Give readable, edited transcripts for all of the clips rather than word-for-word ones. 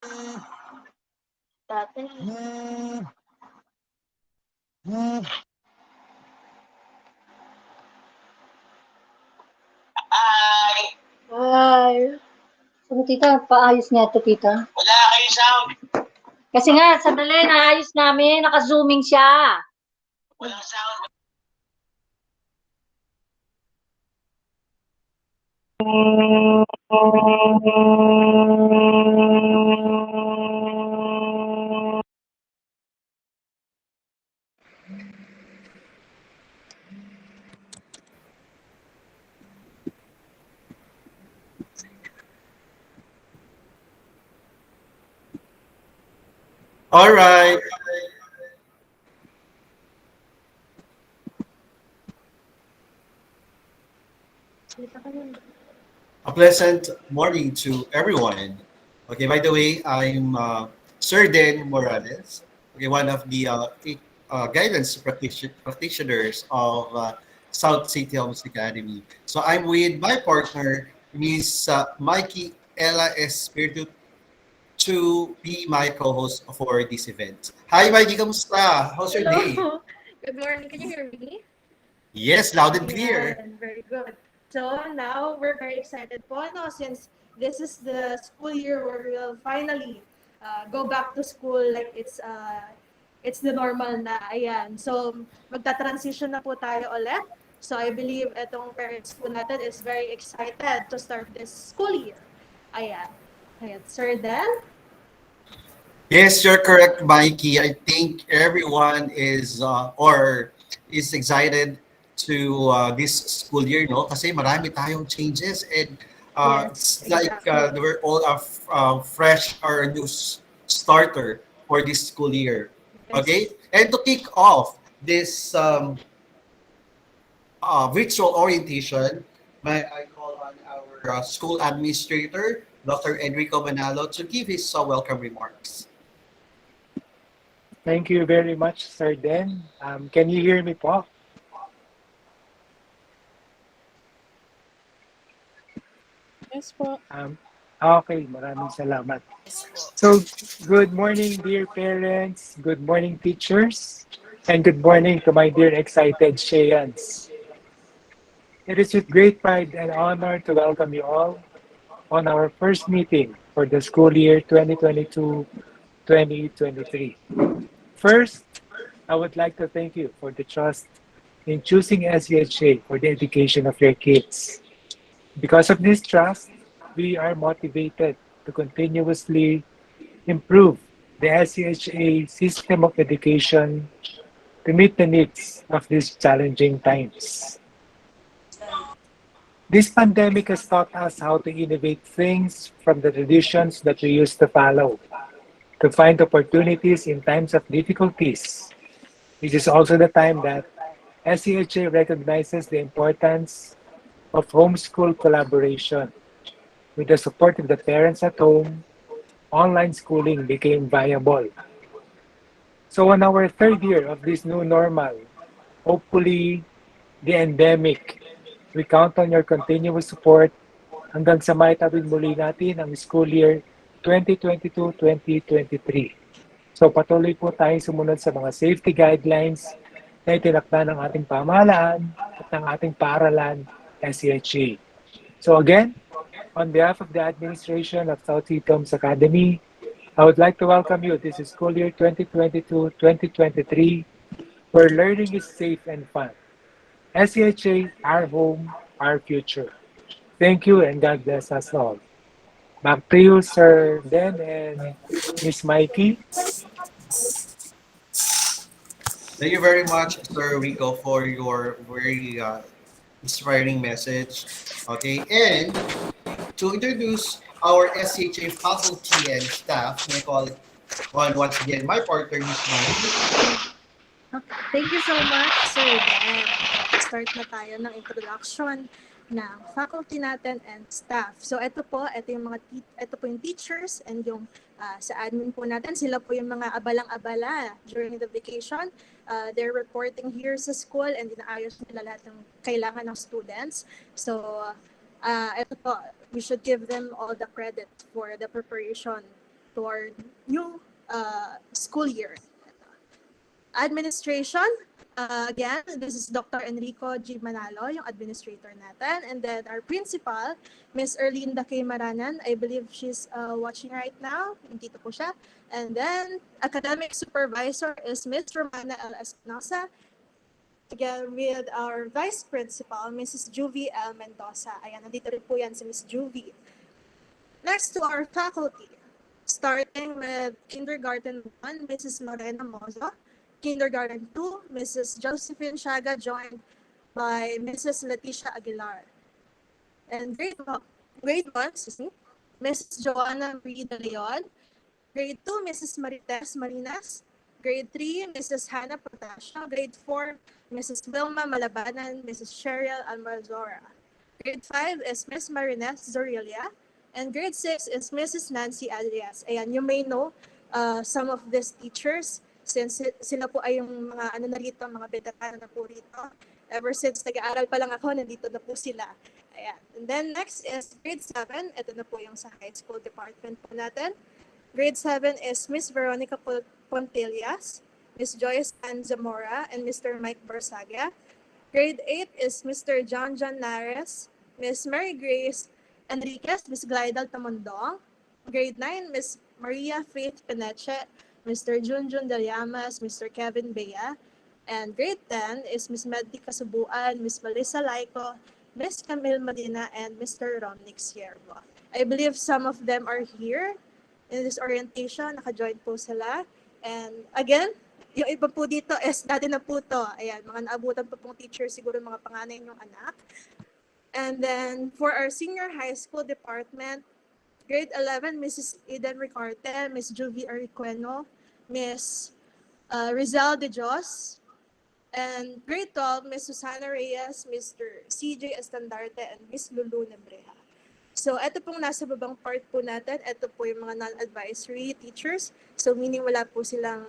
Dati. Ay, sabi tita, paayos nga ito tita. Wala kayo sound. Kasi nga, sandali, naayos namin, naka-zooming siya. Walang sound. All right. A pleasant morning to everyone. Okay, by the way, I'm Sir Dan Morales, okay, one of the guidance practitioners of South City Homes Academy. So I'm with my partner, Miss Mikey Ella Espiritu, to be my co-host for this event. Hi, Mikey, kamusta? How's your day? Hello. Good morning. Can you hear me? Yes, loud and clear. Ayan, very good. So now we're very excited po, no, since this is the school year where we'll finally go back to school like it's the normal na. Ayan. So magta-transition na po tayo ulit. So I believe itong parents po natin is very excited to start this school year. Ayan. Ayan. Sir Dan? Yes, you're correct, Mikey. I think everyone is excited to this school year, no? Kasi marami tayong changes and Yes, it's like exactly. we're all fresh or a new starter for this school year. Okay, Yes. and to kick off this virtual orientation, may I call on our school administrator, Dr. Enrico Manalo, to give his welcome remarks. Thank you very much, Sir Den. Can you hear me po? Yes po. Okay, maraming salamat. So, good morning, dear parents. Good morning, teachers. And good morning to my dear excited Shayans. It is with great pride and honor to welcome you all on our first meeting for the school year 2022-2023. First, I would like to thank you for the trust in choosing SEHA for the education of your kids. Because of this trust, we are motivated to continuously improve the SEHA system of education to meet the needs of these challenging times. This pandemic has taught us how to innovate things from the traditions that we used to follow, to find opportunities in times of difficulties. This is also the time that SEHA recognizes the importance of homeschool collaboration. With the support of the parents at home, online schooling became viable. So on our third year of this new normal, hopefully the endemic, we count on your continuous support hanggang sa maitawid muli natin ang school year 2022-2023. So patuloy po tayong sumunod sa mga safety guidelines na itinakda ng ating pamahalaan at ng ating paaralan, SEHA. So again, on behalf of the administration of South Toms Academy, I would like to welcome you. This is school year 2022-2023, where learning is safe and fun. SEHA, our home, our future. Thank you and God bless us all. Back to you, Sir Den and Miss Mikey. Thank you very much, Sir Rico, for your very inspiring message. Okay, and to introduce our SHA faculty and staff, may I call it on once again my partner, Miss Mikey. Thank you so much, Sir Dan. Start na tayo ng introduction ng faculty natin and staff. So ito po yung teachers and yung sa admin po natin, sila po yung mga abalang-abala during the vacation. They're reporting here sa school and inaayos nila lahat ng kailangan ng students. So ito po, we should give them all the credit for the preparation to our new school year. Administration, again, this is Dr. Enrico G. Manalo, yung administrator natin. And then our principal, Miss Erlinda K. Maranan. I believe she's watching right now. Dito po siya. And then academic supervisor is Miss Romana L. Espinosa. Again, with our vice principal, Mrs. Juvie L. Mendoza. Ayan, nandito rin po yan si Miss Juvie. Next to our faculty, starting with Kindergarten 1, Mrs. Lorena Mozo. Kindergarten 2, Mrs. Josephine Chaga, joined by Mrs. Leticia Aguilar. And grade 1, Mrs. Joanna Marie de Leon. Grade 2, Mrs. Marites Marinas. Grade 3, Mrs. Hannah Protasio. Grade 4, Mrs. Wilma Malabanan, Mrs. Cheryl Almarzora. Grade 5 is Miss Marines Zorilia. And grade 6 is Mrs. Nancy Adrias. Ayan, you may know some of these teachers since sila po ay yung mga ano na rito, mga veterano na po rito. Ever since nag-aaral pa lang ako, nandito na po sila. Ayan. And then next is grade 7. Ito na po yung sa high school department po natin. Grade 7 is Miss Veronica Pontillas, Miss Joyce Ann Zamora, and Mr. Mike Barsaga. Grade 8 is Mr. John Nares, Miss Mary Grace Enriquez, Miss Glidal Tamondong. Grade 9, Miss Maria Faith Peneche, Mr. Junjun De Llamas, Mr. Kevin Bea. And grade 10 is Miss Meddy Kasubuan, Miss Melissa Laico, Miss Camille Medina, and Mr. Romnick Siervo. I believe some of them are here in this orientation. Naka-join po sila. And again, yung iba po dito is dati na po to. Ayan, mga naabutan po pong teacher, siguro mga panganay yung anak. And then for our senior high school department, grade 11, Mrs. Eden Ricarte, Miss Juvie Ariqueno, Miss Rizal De Jos, and grade 12, Miss Susana Reyes, Mr. CJ Estandarte, and Miss Lulu Nebreja. So, ito pong nasa babang part po natin. Ito po yung mga non-advisory teachers. So, meaning wala po silang,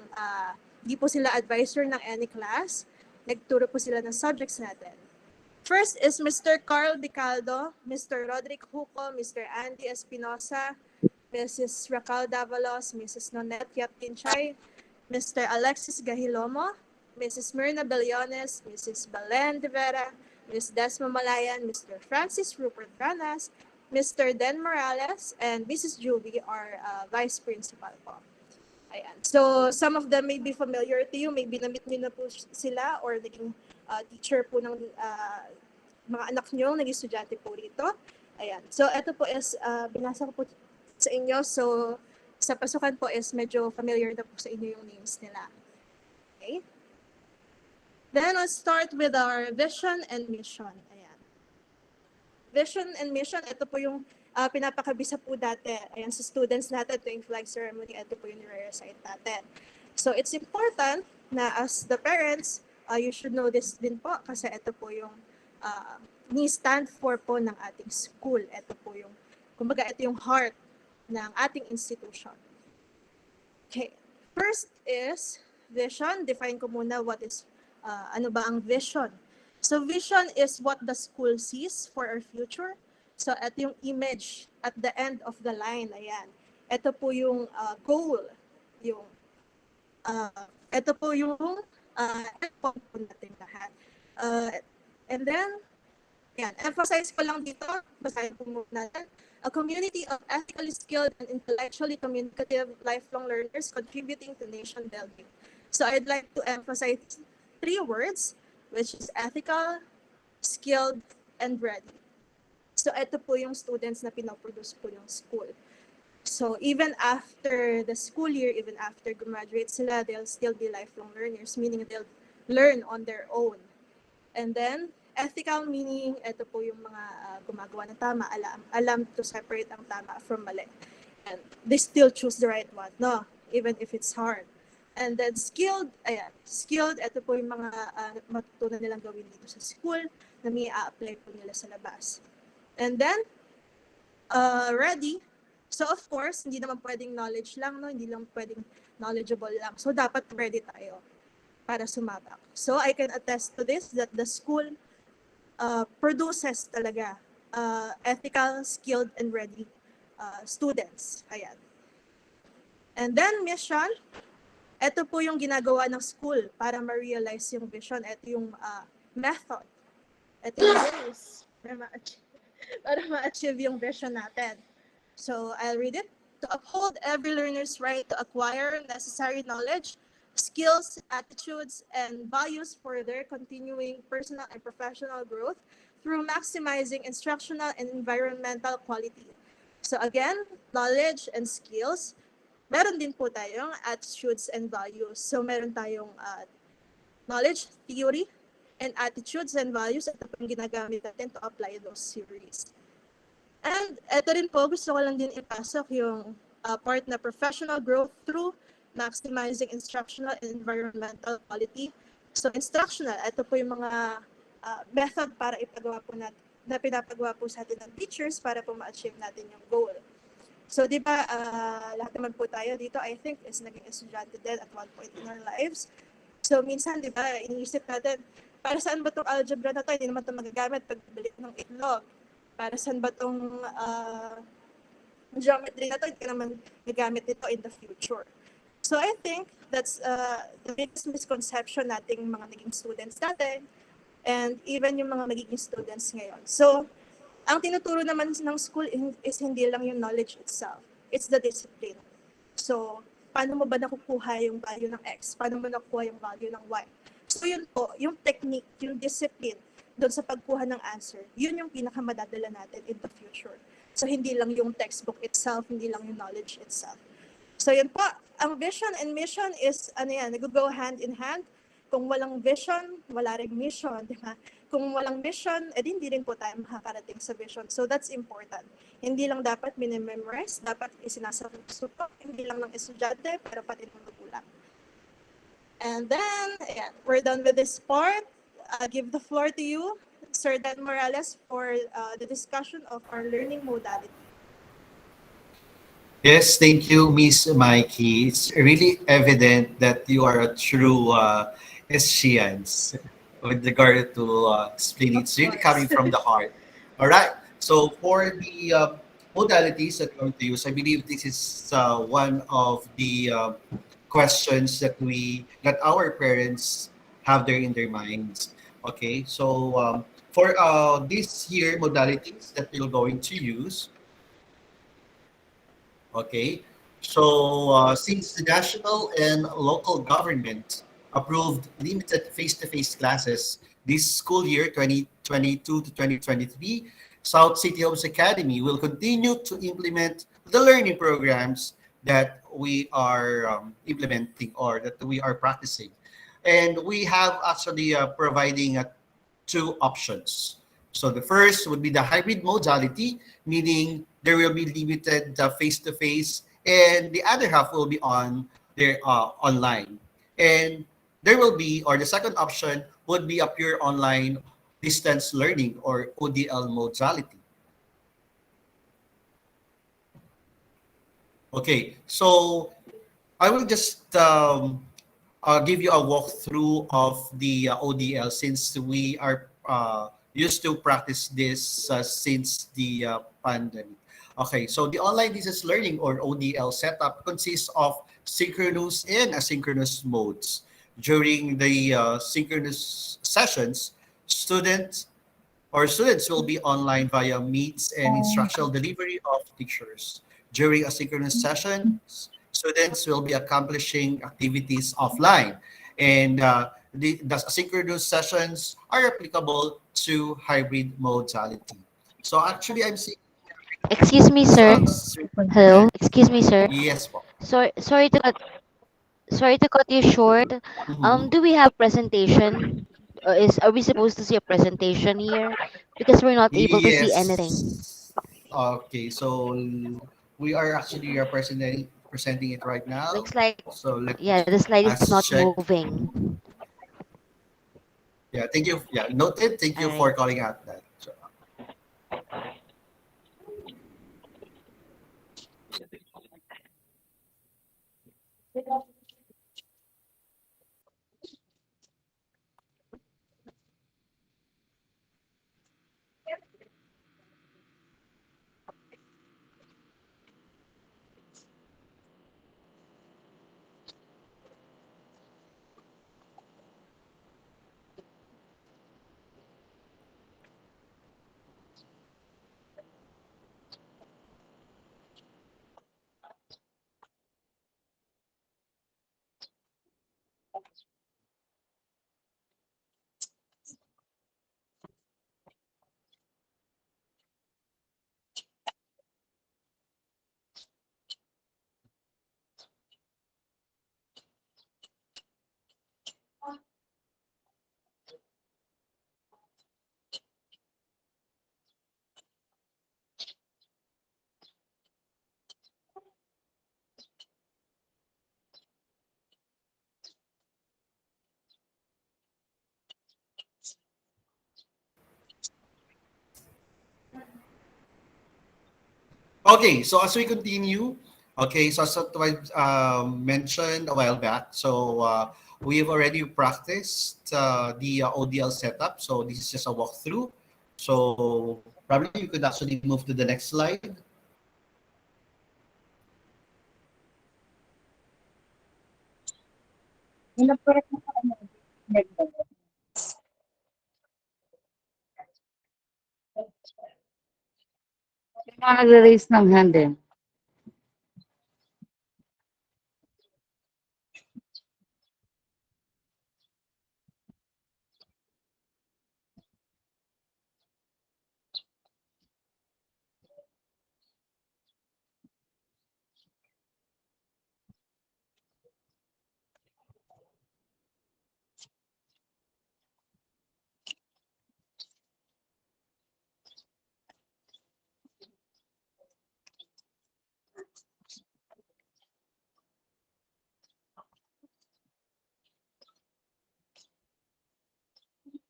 di po sila advisor ng any class. Nagturo po sila ng subjects natin. First is Mr. Carl Dicaldo, Mr. Roderick Huco, Mr. Andy Espinosa, Mrs. Raquel Davalos, Mrs. Nonette Yaptinchay, Mr. Alexis Gahilomo, Mrs. Myrna Bellones, Mrs. Belen De Vera, Ms. Desma Malayan, Mr. Francis Rupert Ranas, Mr. Den Morales, and Mrs. Juvie are vice principal po. Ayan. So, some of them may be familiar to you. Maybe na-meet nyo na po sila or naging teacher po ng mga anak nyo, naging estudyante po rito. Ayan. So, ito po is, binasa ko po sa inyo. So, sa pasukan po is medyo familiar na po sa inyo yung names nila. Okay? Then, let's start with our vision and mission. Ayan. Vision and mission, ito po yung pinapakabisa po dati. Ayan, sa students natin tuwing flag ceremony, ito po yung nire-recite natin. So, it's important na as the parents, you should know this din po kasi ito po yung ni-stand for po ng ating school. Ito po yung, kumbaga, ito yung heart ng ating institution. Okay. First is vision. Define ko muna what is, ano ba ang vision. So vision is what the school sees for our future. So ito yung image at the end of the line. Ayan. Ito po yung goal. Yung, ito po yung endpoint po natin lahat. And then, yan, emphasize ko lang dito, basahin po muna natin. A community of ethically skilled and intellectually communicative lifelong learners contributing to nation building. So I'd like to emphasize 3 words, which is ethical, skilled, and ready. So ito po yung students na pinoproduce po yung school. So even after the school year, even after graduate sila, they'll still be lifelong learners, meaning they'll learn on their own. And then, ethical meaning, ito po yung mga gumagawa ng tama, alam to separate ang tama from mali. And they still choose the right one, no? Even if it's hard. And then skilled, ayan, skilled, ito po yung mga matutunan nilang gawin dito sa school na may a-apply po nila sa labas. And then, ready. So of course, hindi naman pwedeng knowledge lang, no? Hindi lang pwedeng knowledgeable lang. So dapat ready tayo para sumabak. So I can attest to this that the school produces talaga ethical, skilled, and ready students. Ayan. And then mission, ito po yung ginagawa ng school para ma-realize yung vision. Ito yung method. Ito yung ways para ma-achieve yung vision natin. So I'll read it. To uphold every learner's right to acquire necessary knowledge, skills, attitudes, and values for their continuing personal and professional growth through maximizing instructional and environmental quality. So again, knowledge and skills. Meron din po tayong attitudes and values. So meron tayong knowledge, theory, and attitudes and values. Ito po yung ginagamit natin to apply those theories. And ito rin po, gusto ko lang din ipasok yung part na professional growth through maximizing instructional and environmental quality. So instructional, ito po yung mga method para ipagawa po natin, na pinapagawa po sa atin ng teachers para po ma-achieve natin yung goal. So di ba, lahat naman po tayo dito, I think, is naging estudyante din at one point in our lives. So minsan, di ba, iniisip natin, para saan ba itong algebra na to? Hindi naman ito magagamit pag balik ng itlog. Para saan ba itong geometry na to? Hindi ka naman gagamit nito in the future. So I think that's the biggest misconception nating mga naging students natin and even yung mga magiging students ngayon. So ang tinuturo naman ng school is hindi lang yung knowledge itself. It's the discipline. So paano mo ba nakukuha yung value ng X? Paano mo nakukuha yung value ng Y? So yun po, yung technique, yung discipline, doon sa pagkuha ng answer, yun yung pinakamadadala natin in the future. So hindi lang yung textbook itself, hindi lang yung knowledge itself. So yun po, ang vision and mission is, nag-go hand in hand. Kung walang vision, wala ring mission, di ba? Kung walang mission, hindi rin po tayo makakarating sa vision. So that's important. Hindi lang dapat minimemorize, dapat isinasabi ko, hindi lang ng estudyante, pero pati ng magulang. And then, we're done with this part. I'll give the floor to you, Sir Dan Morales, for the discussion of our learning modality. Yes, thank you, Miss Mikey. It's really evident that you are a true SCians with regard to explaining. It's really coming from the heart. All right. So for the modalities that we're going to use, I believe this is one of the questions that our parents have there in their minds. Okay. So for this year modalities that we're going to use. Okay, so since the national and local government approved limited face-to-face classes this school year 2022 to 2023, South City Homes Academy will continue to implement the learning programs that we are implementing or that we are practicing. And we have actually providing two options. So the first would be the hybrid modality, meaning there will be limited face-to-face, and the other half will be online. And there will be, or the second option would be a pure online distance learning or ODL modality. Okay, so I will just give you a walkthrough of the ODL since we are used to practice this since the pandemic. Okay, so the online distance learning or ODL setup consists of synchronous and asynchronous modes. During the synchronous sessions, students will be online via meets and instructional delivery of teachers. During asynchronous sessions, students will be accomplishing activities offline. And the asynchronous sessions are applicable to hybrid modality. So actually, I'm seeing. Excuse me, sir. Hello. Excuse me, sir. Yes, po. Sorry to cut you short. Mhm. Do we have presentation? Are we supposed to see a presentation here? Because we're not able to see anything. Yes. Okay, so we are actually presenting it right now. Looks like So the slide is let's not check. moving. Yeah, thank you. Yeah, noted. Thank you All for right. calling out that. So, Okay, so as we continue, okay, so as I mentioned a while back, so we've already practiced the ODL setup. So this is just a walkthrough. So probably you could actually move to the next slide. Yung mga nagre-raise ng hand eh.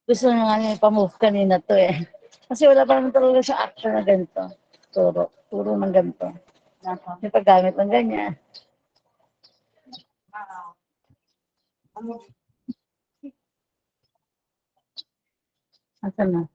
Gusto nga niya ipamove kanina to eh. Kasi wala pa naman talaga siya action na ganito. Turo ng ganito. May paggamit ng ganyan. Asan na?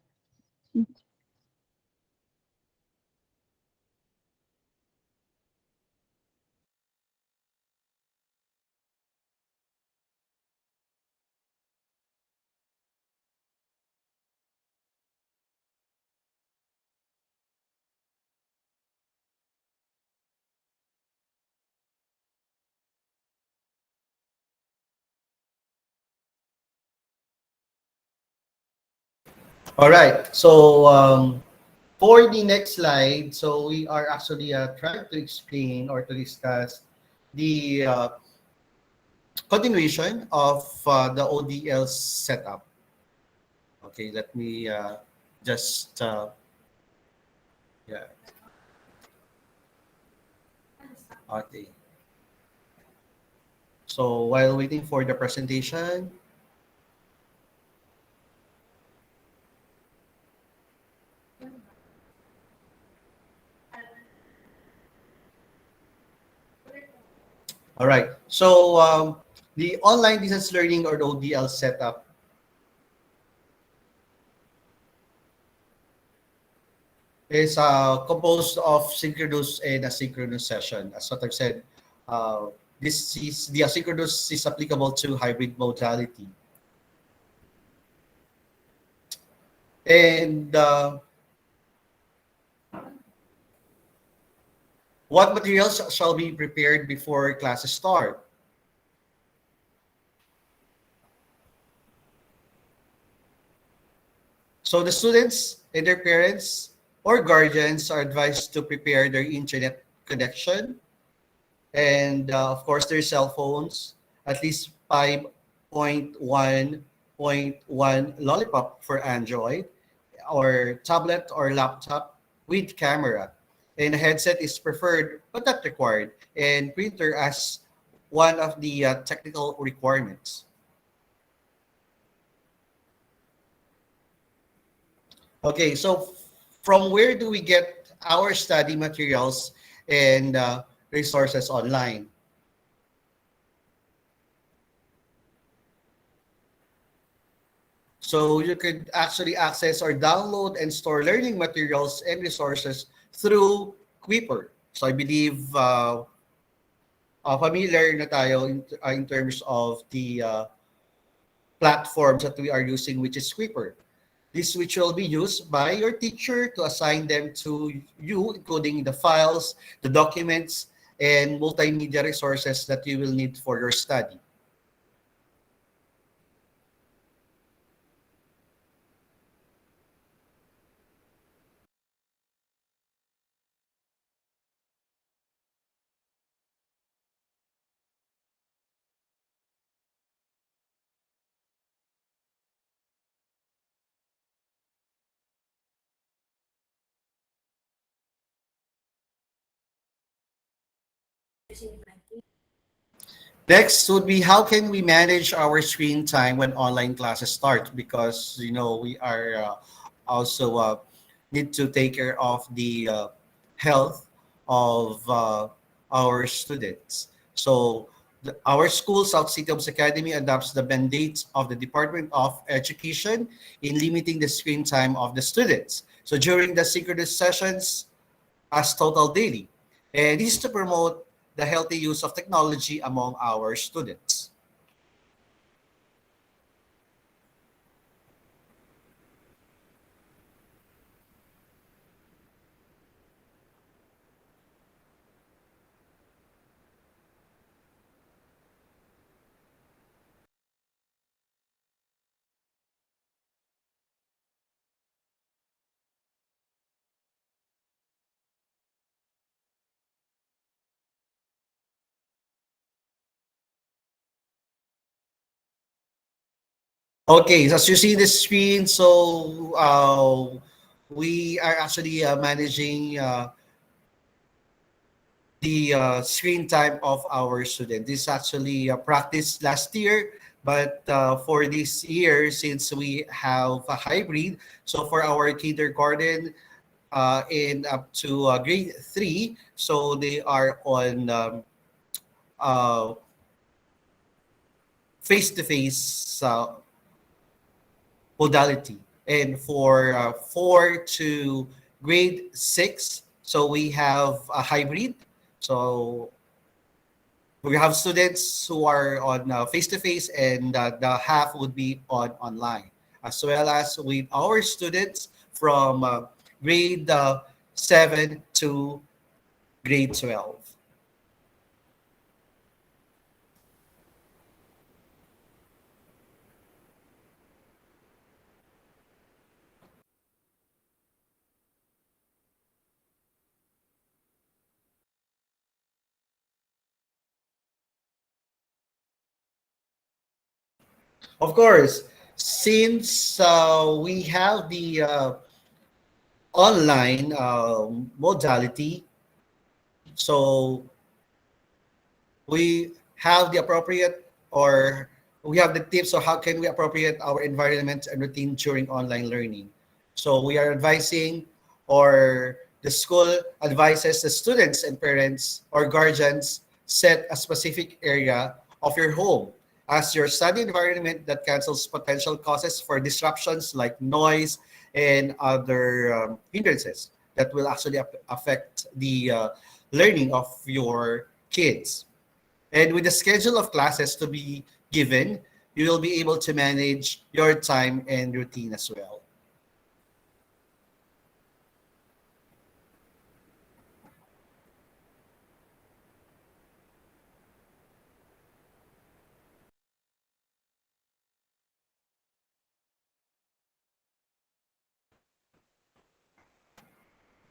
All right. So for the next slide, so we are actually trying to explain or to discuss the continuation of the ODL setup. Okay, let me just yeah. Okay. So while waiting for the presentation, all right. So the online distance learning or the ODL setup is composed of synchronous and asynchronous session. As what I've said, this is the asynchronous is applicable to hybrid modality. And what materials shall be prepared before classes start? So the students and their parents or guardians are advised to prepare their internet connection and of course their cell phones, at least 5.1.1 Lollipop for Android, or tablet or laptop with camera. And a headset is preferred but not required, and printer as one of the technical requirements. Okay, so from where do we get our study materials and resources online? So you could actually access or download and store learning materials and resources through Quipper. So I believe familiar na tayo in terms of the platforms that we are using, which is Quipper. This which will be used by your teacher to assign them to you, including the files, the documents, and multimedia resources that you will need for your study. Next would be how can we manage our screen time when online classes start? Because we are also need to take care of the health of our students. So our school, South City Homes Academy, adopts the mandates of the Department of Education in limiting the screen time of the students. So during the synchronous sessions, as total daily. And this is to promote the healthy use of technology among our students. Okay, so as you see the screen, so we are actually managing the screen time of our student. This is actually practiced last year, but for this year, since we have a hybrid, so for our kindergarten and up to grade 3, so they are on uh, face-to-face modality. And for 4 to grade 6, so we have a hybrid. So we have students who are on face-to-face and the half would be on online, as well as with our students from grade 7 to grade 12. Of course, since we have the online modality, so we have the appropriate or we have the tips on how can we appropriate our environment and routine during online learning. So we are advising, or the school advises the students and parents or guardians set a specific area of your home as your study environment that cancels potential causes for disruptions like noise and other hindrances that will actually affect the learning of your kids. And with the schedule of classes to be given, you will be able to manage your time and routine as well.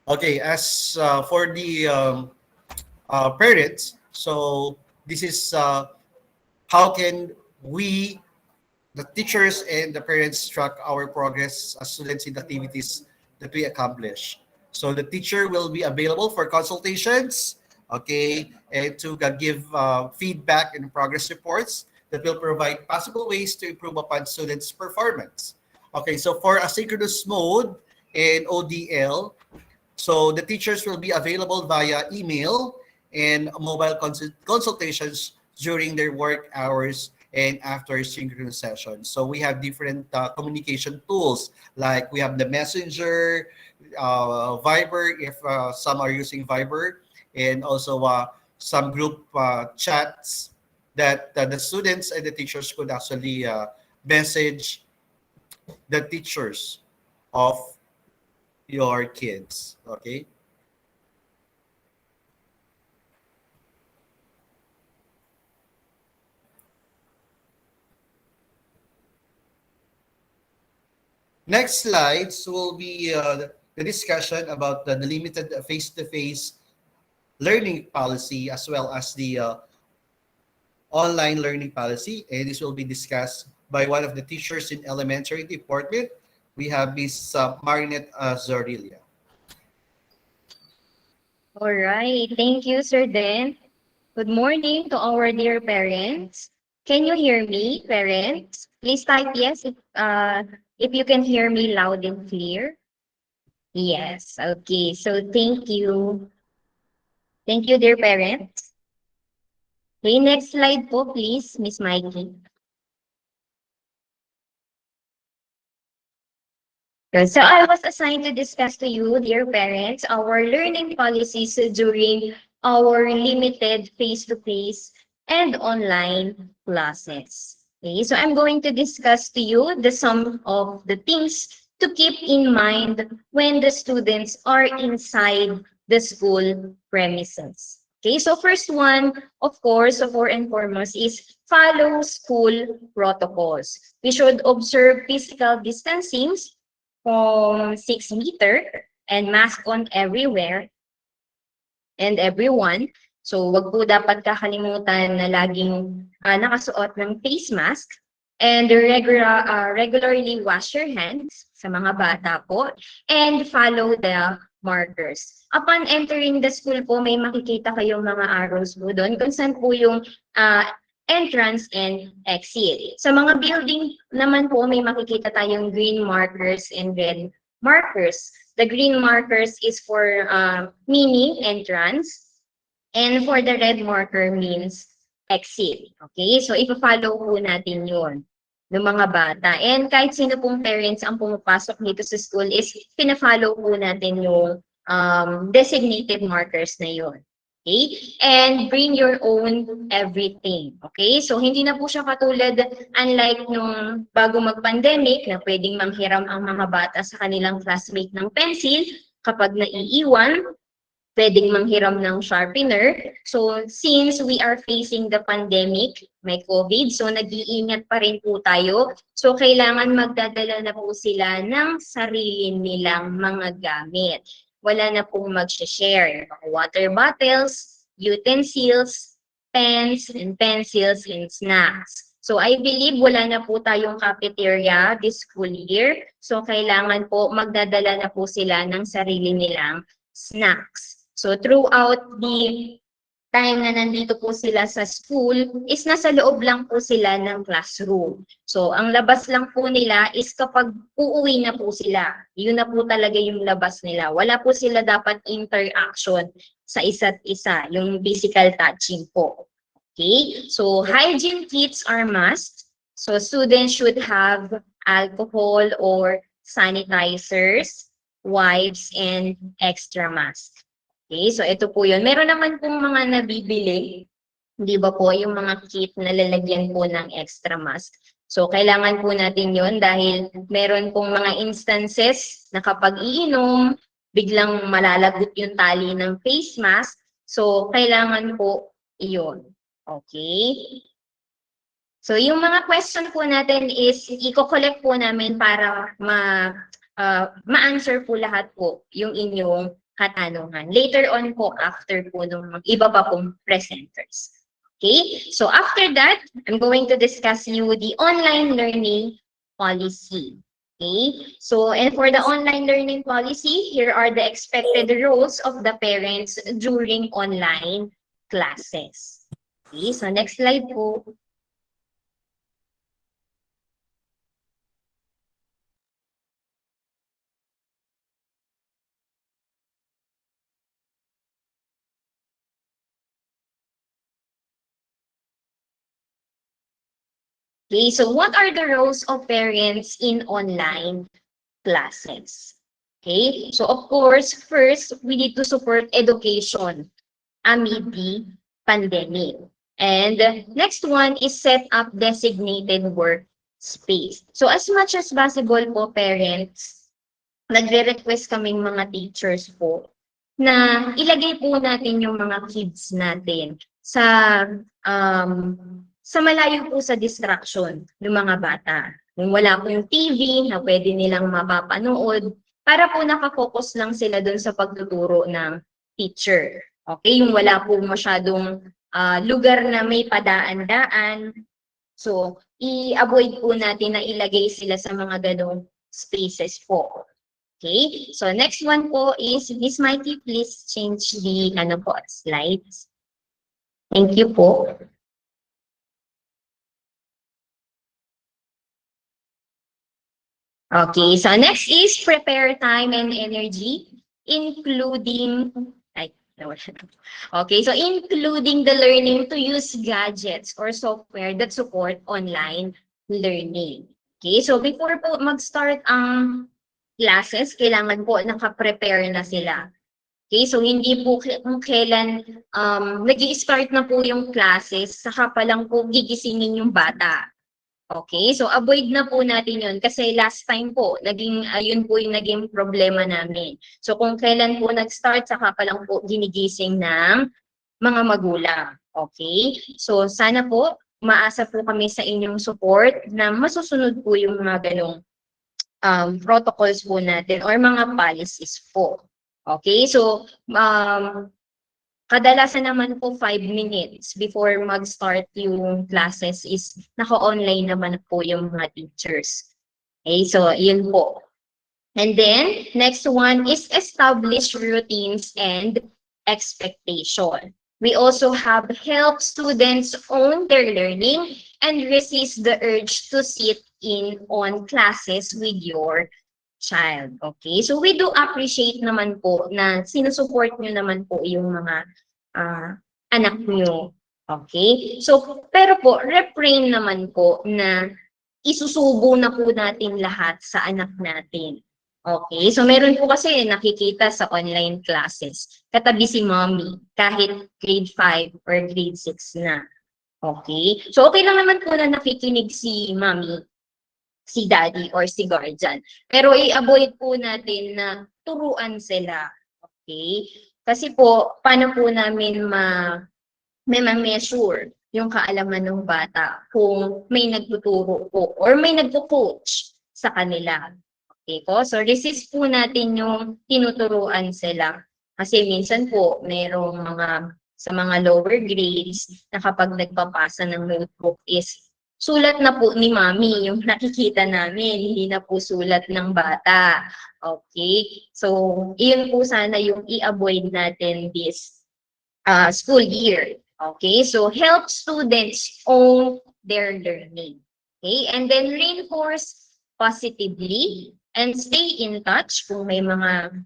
Okay, as for the parents, so this is how can we, the teachers and the parents, track our progress as students in the activities that we accomplish. So the teacher will be available for consultations, okay, and to give feedback and progress reports that will provide possible ways to improve upon students' performance. Okay, so for asynchronous mode and ODL, so the teachers will be available via email and mobile consultations during their work hours and after synchronous sessions. So we have different communication tools, like we have the Messenger, Viber, if some are using Viber, and also some group chats that the students and the teachers could actually message the teachers of your kids. Okay. Next slides will be the discussion about the limited face-to-face learning policy as well as the online learning policy. And this will be discussed by one of the teachers in elementary department. We have Miss Marinette Zorilia. All right. Thank you, Sir Den. Good morning to our dear parents. Can you hear me, parents? Please type yes if you can hear me loud and clear. Yes. Okay. So thank you. Thank you, dear parents. Okay, next slide po, please, Miss Mikey. Good. So I was assigned to discuss to you, dear parents, our learning policies during our limited face-to-face and online classes. Okay, so I'm going to discuss to you the some of the things to keep in mind when the students are inside the school premises. Okay, so first one, of course, for and foremost, is follow school protocols. We should observe physical distancing from 6 meter and mask on everywhere and everyone. So wag po dapat kakalimutan na laging nakasuot ng face mask and regularly wash your hands sa mga bata po and follow the markers. Upon entering the school po, may makikita kayong mga arrows po doon kung saan po yung entrance and exit. Sa mga building naman po, may makikita tayong green markers and red markers. The green markers is for meaning entrance, and for the red marker means exit. Okay, so ipa-follow po natin yun ng mga bata. And kahit sino pong parents ang pumapasok dito sa school is pina-follow po natin yung designated markers na yun. Okay? And bring your own everything. Okay? So, hindi na po siya katulad, unlike nung bago mag-pandemic, na pwedeng manghiram ang mga bata sa kanilang classmate ng pencil kapag naiiwan, pwedeng manghiram ng sharpener. So, since we are facing the pandemic, may COVID, so nag-iingat pa rin po tayo. So, kailangan magdadala na po sila ng sarili nilang mga gamit. Wala na pong mag-share. Water bottles, utensils, pens, and pencils, and snacks. So I believe wala na po tayong cafeteria this school year. So kailangan po magdadala na po sila ng sarili nilang snacks. So throughout the time na nandito po sila sa school, is nasa loob lang po sila ng classroom. So, ang labas lang po nila is kapag uuwi na po sila. Yun na po talaga yung labas nila. Wala po sila dapat interaction sa isa't isa, yung physical touching po. Okay? So, hygiene kits are must. So, students should have alcohol or sanitizers, wipes, and extra mask. Okay, so ito po yun. Meron naman pong mga nabibili, di ba po, yung mga kit na lalagyan po ng extra mask. So, kailangan po natin yun dahil meron pong mga instances na kapag iinom, biglang malalagot yung tali ng face mask. So, kailangan po iyon. Okay? So, yung mga question po natin is, i-collect po namin para ma-answer po lahat po yung inyong katanungan. Later on po, after po ng iba pa pong presenters. Okay? So after that, I'm going to discuss you the online learning policy. Okay? So, and for the online learning policy, here are the expected roles of the parents during online classes. Okay? So next slide po. Okay, so what are the roles of parents in online classes? Okay, so of course, first, we need to support education amid the pandemic. And next one is set up designated workspace. So as much as possible po, parents, nagre-request kaming mga teachers po na ilagay po natin yung mga kids natin sa malayo po sa distraction ng mga bata. Yung wala po yung TV na pwede nilang mapapanood, para po nakafocus lang sila dun sa pagtuturo ng teacher. Okay, yung wala po masyadong lugar na may padaan-daan. So, i-avoid po natin na ilagay sila sa mga ganong spaces po. Okay, so next one po is, Miss Mikey, please change the slides. Thank you po. Okay, so next is prepare time and energy, including Okay, so including the learning to use gadgets or software that support online learning. Okay, so before po mag-start ang classes, kailangan po naka-prepare na sila. Okay, so hindi po kung kailan nag-i-start na po yung classes, saka pa lang po gigisingin yung bata. Okay, so avoid na po natin yun kasi last time po, ayun po yung naging problema namin. So kung kailan po nag-start, saka pa lang po ginigising ng mga magulang. Okay, so sana po, maasa po kami sa inyong support na masusunod po yung mga ganong protocols po natin or mga policies po. Okay, so kadalasan naman po 5 minutes before mag-start yung classes is naka-online naman po yung mga teachers. Okay, so yun po. And then, next one is establish routines and expectation. We also have help students own their learning and resist the urge to sit in on classes with your child. Okay, so we do appreciate naman po na sinusupport nyo naman po yung mga anak nyo. Okay, so pero po refrain naman po na isusubo na po natin lahat sa anak natin. Okay, so meron po kasi nakikita sa online classes, katabi si mommy kahit grade 5 or grade 6 na. Okay, so okay lang naman po na nakikinig si mommy, si daddy or si guardian. Pero i-avoid po natin na turuan sila. Okay? Kasi po, paano po namin ma-measure yung kaalaman ng bata kung may nagtuturo po or may nagpo-coach sa kanila. Okay po? So resist po natin yung tinuturuan sila. Kasi minsan po, mayroong sa mga lower grades na kapag nagpapasa ng notebook is sulat na po ni mami yung nakikita namin, hindi na po sulat ng bata. Okay? So, iyon po sana yung i-avoid natin this school year. Okay? So, help students own their learning. Okay? And then reinforce positively and stay in touch kung may mga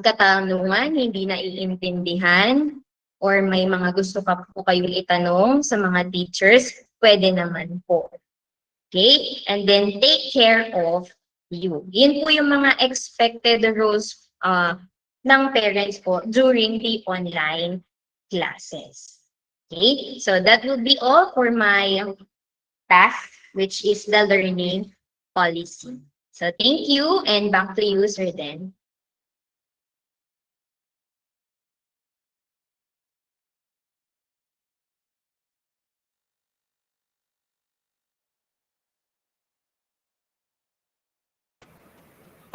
katanungan, hindi naiintindihan, or may mga gusto pa po kayong itanong sa mga teachers, pwede naman po. Okay? And then take care of you. Yun po yung mga expected rules ng parents po during the online classes. Okay? So that will be all for my task, which is the learning policy. So thank you, and back to you, Sir Den.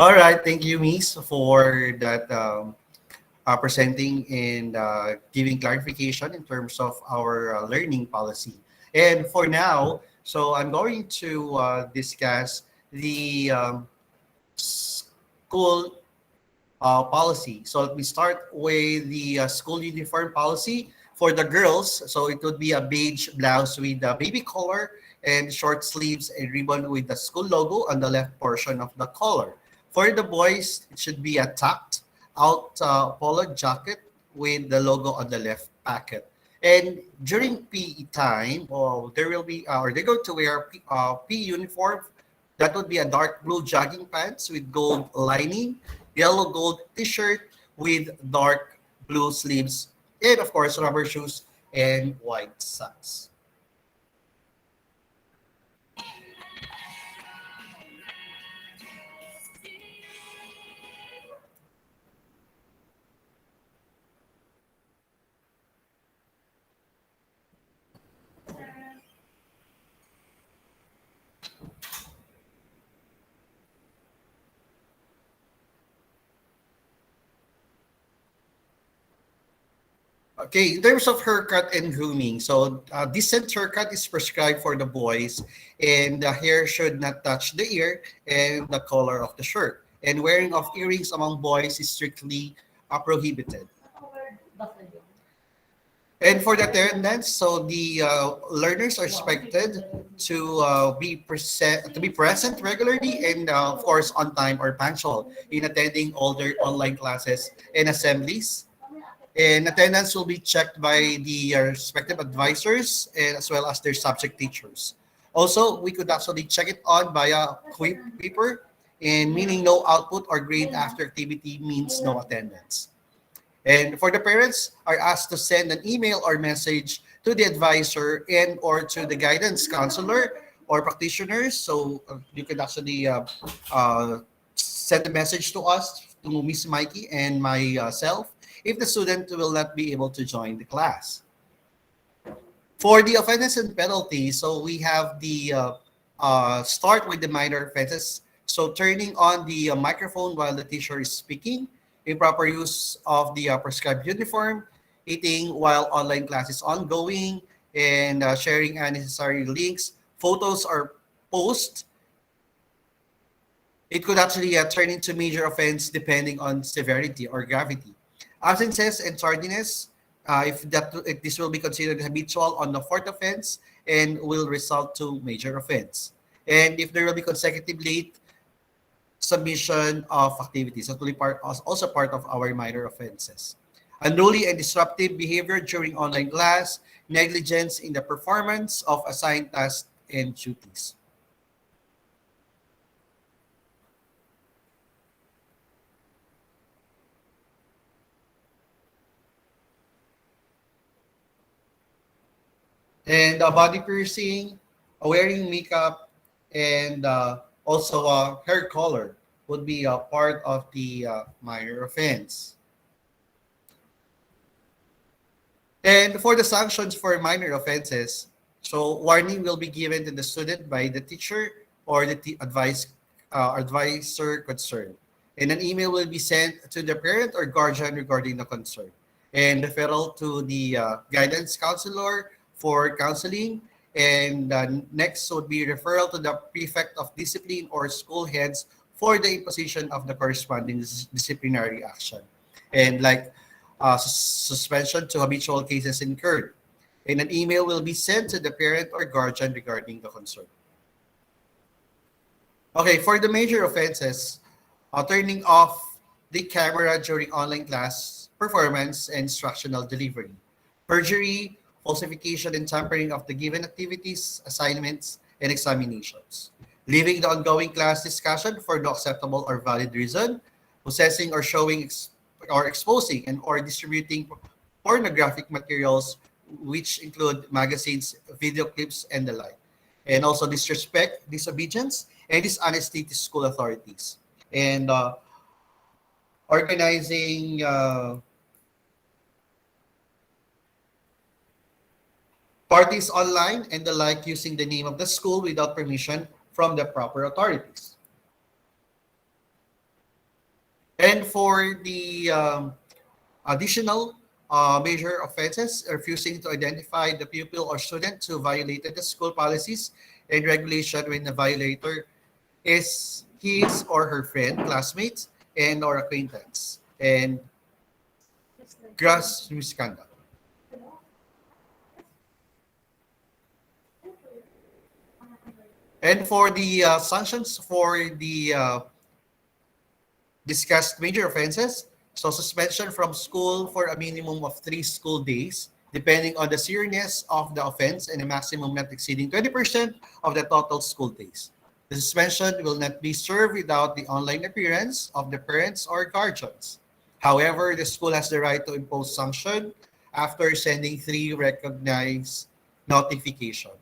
All right, thank you, Miss, for that presenting and giving clarification in terms of our learning policy. And for now, so I'm going to discuss the school policy. So let me start with the school uniform policy for the girls. So it would be a beige blouse with a baby collar and short sleeves and ribbon with the school logo on the left portion of the collar. For the boys, it should be a tucked out polo jacket with the logo on the left pocket. And during PE time, there will be, or they're going to wear PE uniform. That would be a dark blue jogging pants with gold lining, yellow gold t-shirt with dark blue sleeves, and of course, rubber shoes and white socks. Okay, in terms of haircut and grooming, so decent haircut is prescribed for the boys, and the hair should not touch the ear and the collar of the shirt. And wearing of earrings among boys is strictly prohibited. And for the attendance, so the learners are expected to be present regularly and of course on time or punctual in attending all their online classes and assemblies. And attendance will be checked by the respective advisors and as well as their subject teachers. Also, we could actually check it on via quick paper, and meaning no output or grade after activity means no attendance. And for the parents are asked to send an email or message to the advisor and or to the guidance counselor or practitioners. So you can actually send a message to us, to Miss Mikey and myself, if the student will not be able to join the class. For the offenses and penalties, so we have the start with the minor offenses. So turning on the microphone while the teacher is speaking, improper use of the prescribed uniform, eating while online class is ongoing, and sharing unnecessary links, photos, or posts. It could actually turn into major offense depending on severity or gravity. Absences and tardiness, if this will be considered habitual on the fourth offense and will result to major offense. And if there will be consecutive late submission of activities, that will be also part of our minor offenses. Unruly and disruptive behavior during online class, negligence in the performance of assigned tasks and duties. And body piercing, wearing makeup, and also hair color would be a part of the minor offense. And for the sanctions for minor offenses, so warning will be given to the student by the teacher or the advisor concerned. And an email will be sent to the parent or guardian regarding the concern. And referral to the guidance counselor for counseling. And next would be referral to the prefect of discipline or school heads for the imposition of the corresponding disciplinary action. And like suspension to habitual cases incurred. And an email will be sent to the parent or guardian regarding the concern. Okay, for the major offenses, turning off the camera during online class performance and instructional delivery, perjury, falsification and tampering of the given activities, assignments, and examinations, leaving the ongoing class discussion for no acceptable or valid reason, possessing or showing or exposing and or distributing pornographic materials, which include magazines, video clips, and the like, and also disrespect, disobedience, and dishonesty to school authorities, and organizing parties online and the like using the name of the school without permission from the proper authorities. And for the additional major offenses, refusing to identify the pupil or student who violated the school policies and regulation when the violator is his or her friend, classmates, and or acquaintance, and gross misconduct. And for the sanctions for the discussed major offenses, so suspension from school for a minimum of 3 school days, depending on the seriousness of the offense, and a maximum not exceeding 20% of the total school days. The suspension will not be served without the online appearance of the parents or guardians. However, the school has the right to impose sanction after sending 3 recognized notifications.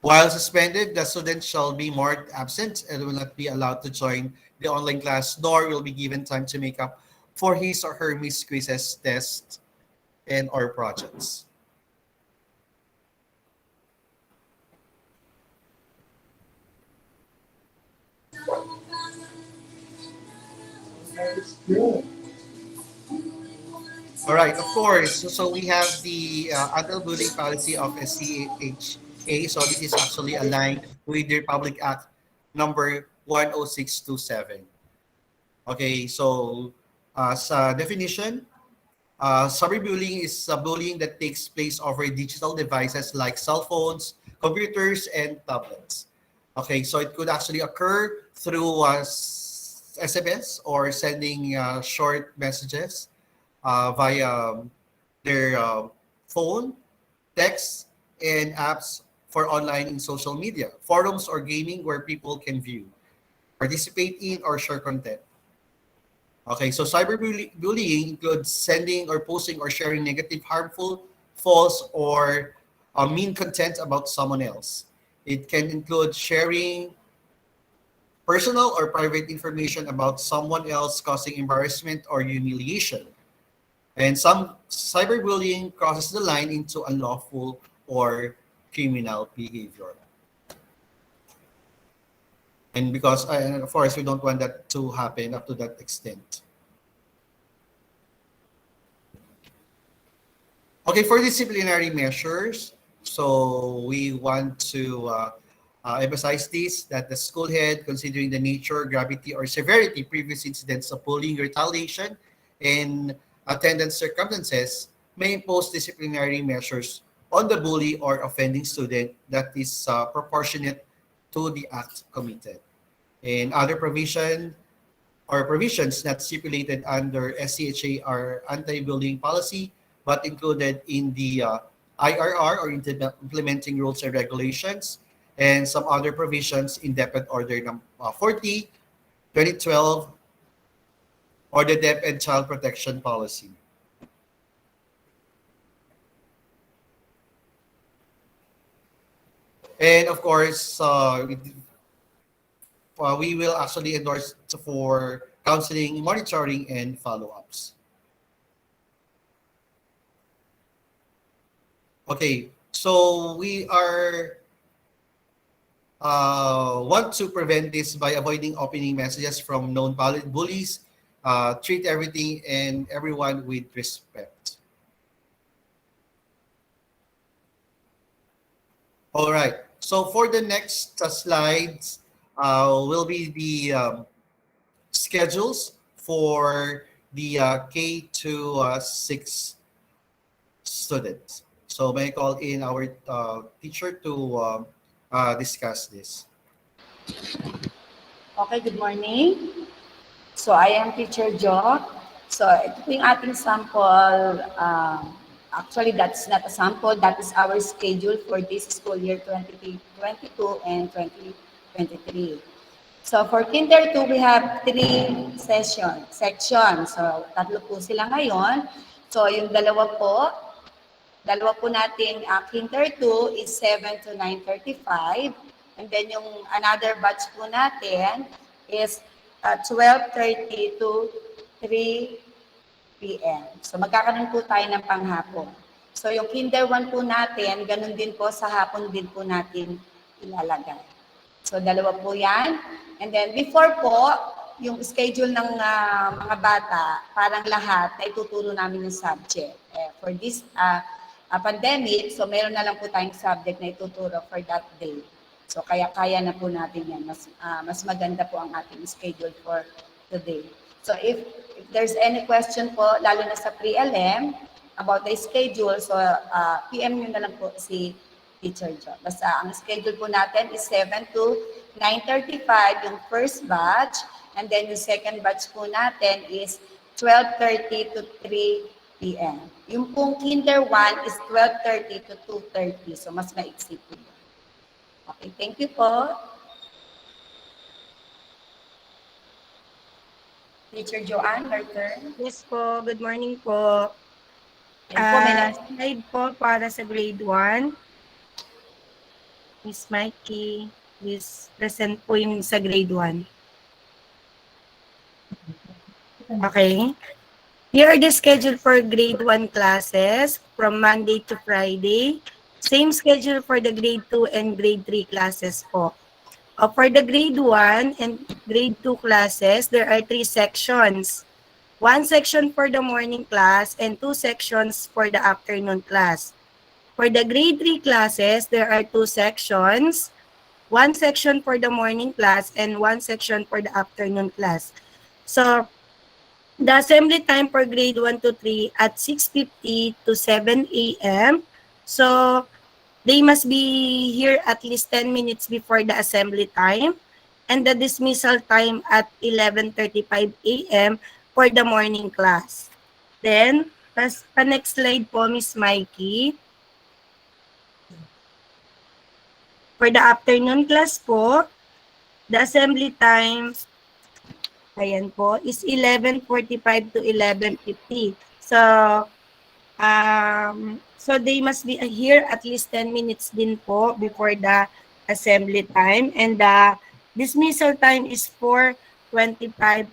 While suspended, the student shall be marked absent and will not be allowed to join the online class, nor will be given time to make up for his or her missed quizzes, tests, and or projects. All right, of course. So we have the anti-bullying policy of SCHA. So this is actually aligned with the Republic Act number 10627. Okay, so as a definition, cyberbullying is bullying that takes place over digital devices like cell phones, computers, and tablets. Okay, so it could actually occur through SMS or sending short messages via their phone, text, and apps for online and social media, forums or gaming where people can view, participate in, or share content. Okay, so cyberbullying includes sending or posting or sharing negative, harmful, false, or mean content about someone else. It can include sharing personal or private information about someone else, causing embarrassment or humiliation. And some cyberbullying crosses the line into unlawful or criminal behavior. And because, and of course, we don't want that to happen up to that extent. Okay, for disciplinary measures, so we want to emphasize this, that the school head, considering the nature, gravity, or severity previous incidents of bullying, retaliation, and attendance circumstances, may impose disciplinary measures on the bully or offending student that is proportionate to the act committed. And other provisions not stipulated under SCHA are anti-bullying policy, but included in the IRR or implementing rules and regulations, and some other provisions in DepEd Order number 40, 2012, or the DepEd Child Protection Policy. And of course, we will actually endorse for counseling, monitoring, and follow-ups. Okay, so we are want to prevent this by avoiding opening messages from known bullies. Treat everything and everyone with respect. All right. So for the next slides, will be the schedules for the K to 6 students. So may I call in our teacher to discuss this. Okay, good morning. So I am Teacher Jo. So ito po yung ating sample. Actually, that's not a sample. That is our schedule for this school year 2022 and 2023. So for Kinder 2, we have 3 sections. So tatlo po sila ngayon. So yung dalawa po natin, Kinder 2 is 7 to 9:35. And then yung another batch po natin is 12:30 to 3 p.m. So magkakaroon po tayo ng panghapon. So yung Kinder 1 po natin, ganun din po sa hapon din po natin ilalagay. So dalawa po yan. And then before po, yung schedule ng mga bata, parang lahat na ituturo namin yung subject. For this pandemic, so meron na lang po tayong subject na ituturo for that day. So kaya na po natin yan. Mas maganda po ang ating schedule for today. So if there's any question po, lalo na sa pre-LM, about the schedule, so PM nyo na lang po si Teacher Jo. Basta ang schedule po natin is 7 to 9:35 yung first batch, and then yung second batch po natin is 12:30 to 3 p.m. Yung pong Kinder 1 is 12:30 to 2:30, so mas maiksi po. Okay, thank you po. Teacher Joanne, your turn. Yes po, good morning po. Slide po para sa grade 1. Miss Mikey, please present po yung sa grade 1. Okay. Here are the schedule for grade 1 classes from Monday to Friday. Same schedule for the grade 2 and grade 3 classes po. For the grade 1 and grade 2 classes, there are 3 sections. 1 section for the morning class and 2 sections for the afternoon class. For the grade 3 classes, there are 2 sections. 1 section for the morning class and 1 section for the afternoon class. So, the assembly time for grade 1 to 3 at 6:50 to 7 a.m. So, they must be here at least 10 minutes before the assembly time. and the dismissal time at 11:35 a.m. for the morning class. Then, next slide po, Miss Mikey. For the afternoon class po, the assembly time, ayan po, is 11:45 to 11:50. So they must be here at least 10 minutes din po before the assembly time. And the dismissal time is 4:25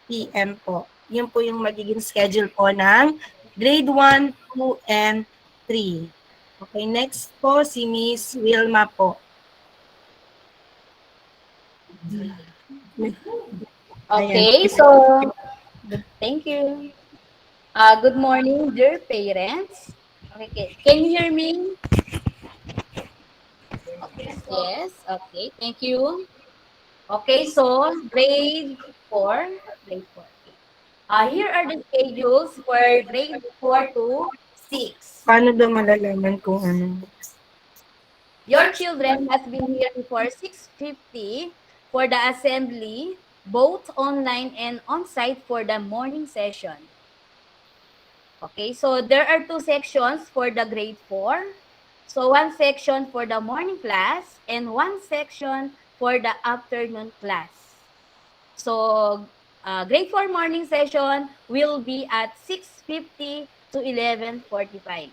p.m. po. Yun po yung magiging schedule po ng grade 1, 2, and 3. Okay, next po si Miss Wilma po. Okay, so thank you. Good morning, dear parents. Okay, can you hear me? Yes, okay, thank you. Okay, so grade 4. Here are the schedules for grade 4 to 6. Paano daw malalaman kung ano? Your children has been here before 6:50 for the assembly, both online and on-site for the morning session. Okay, so there are 2 sections for the grade 4. So 1 section for the morning class and 1 section for the afternoon class. So grade 4 morning session will be at 6:50 to 11:45.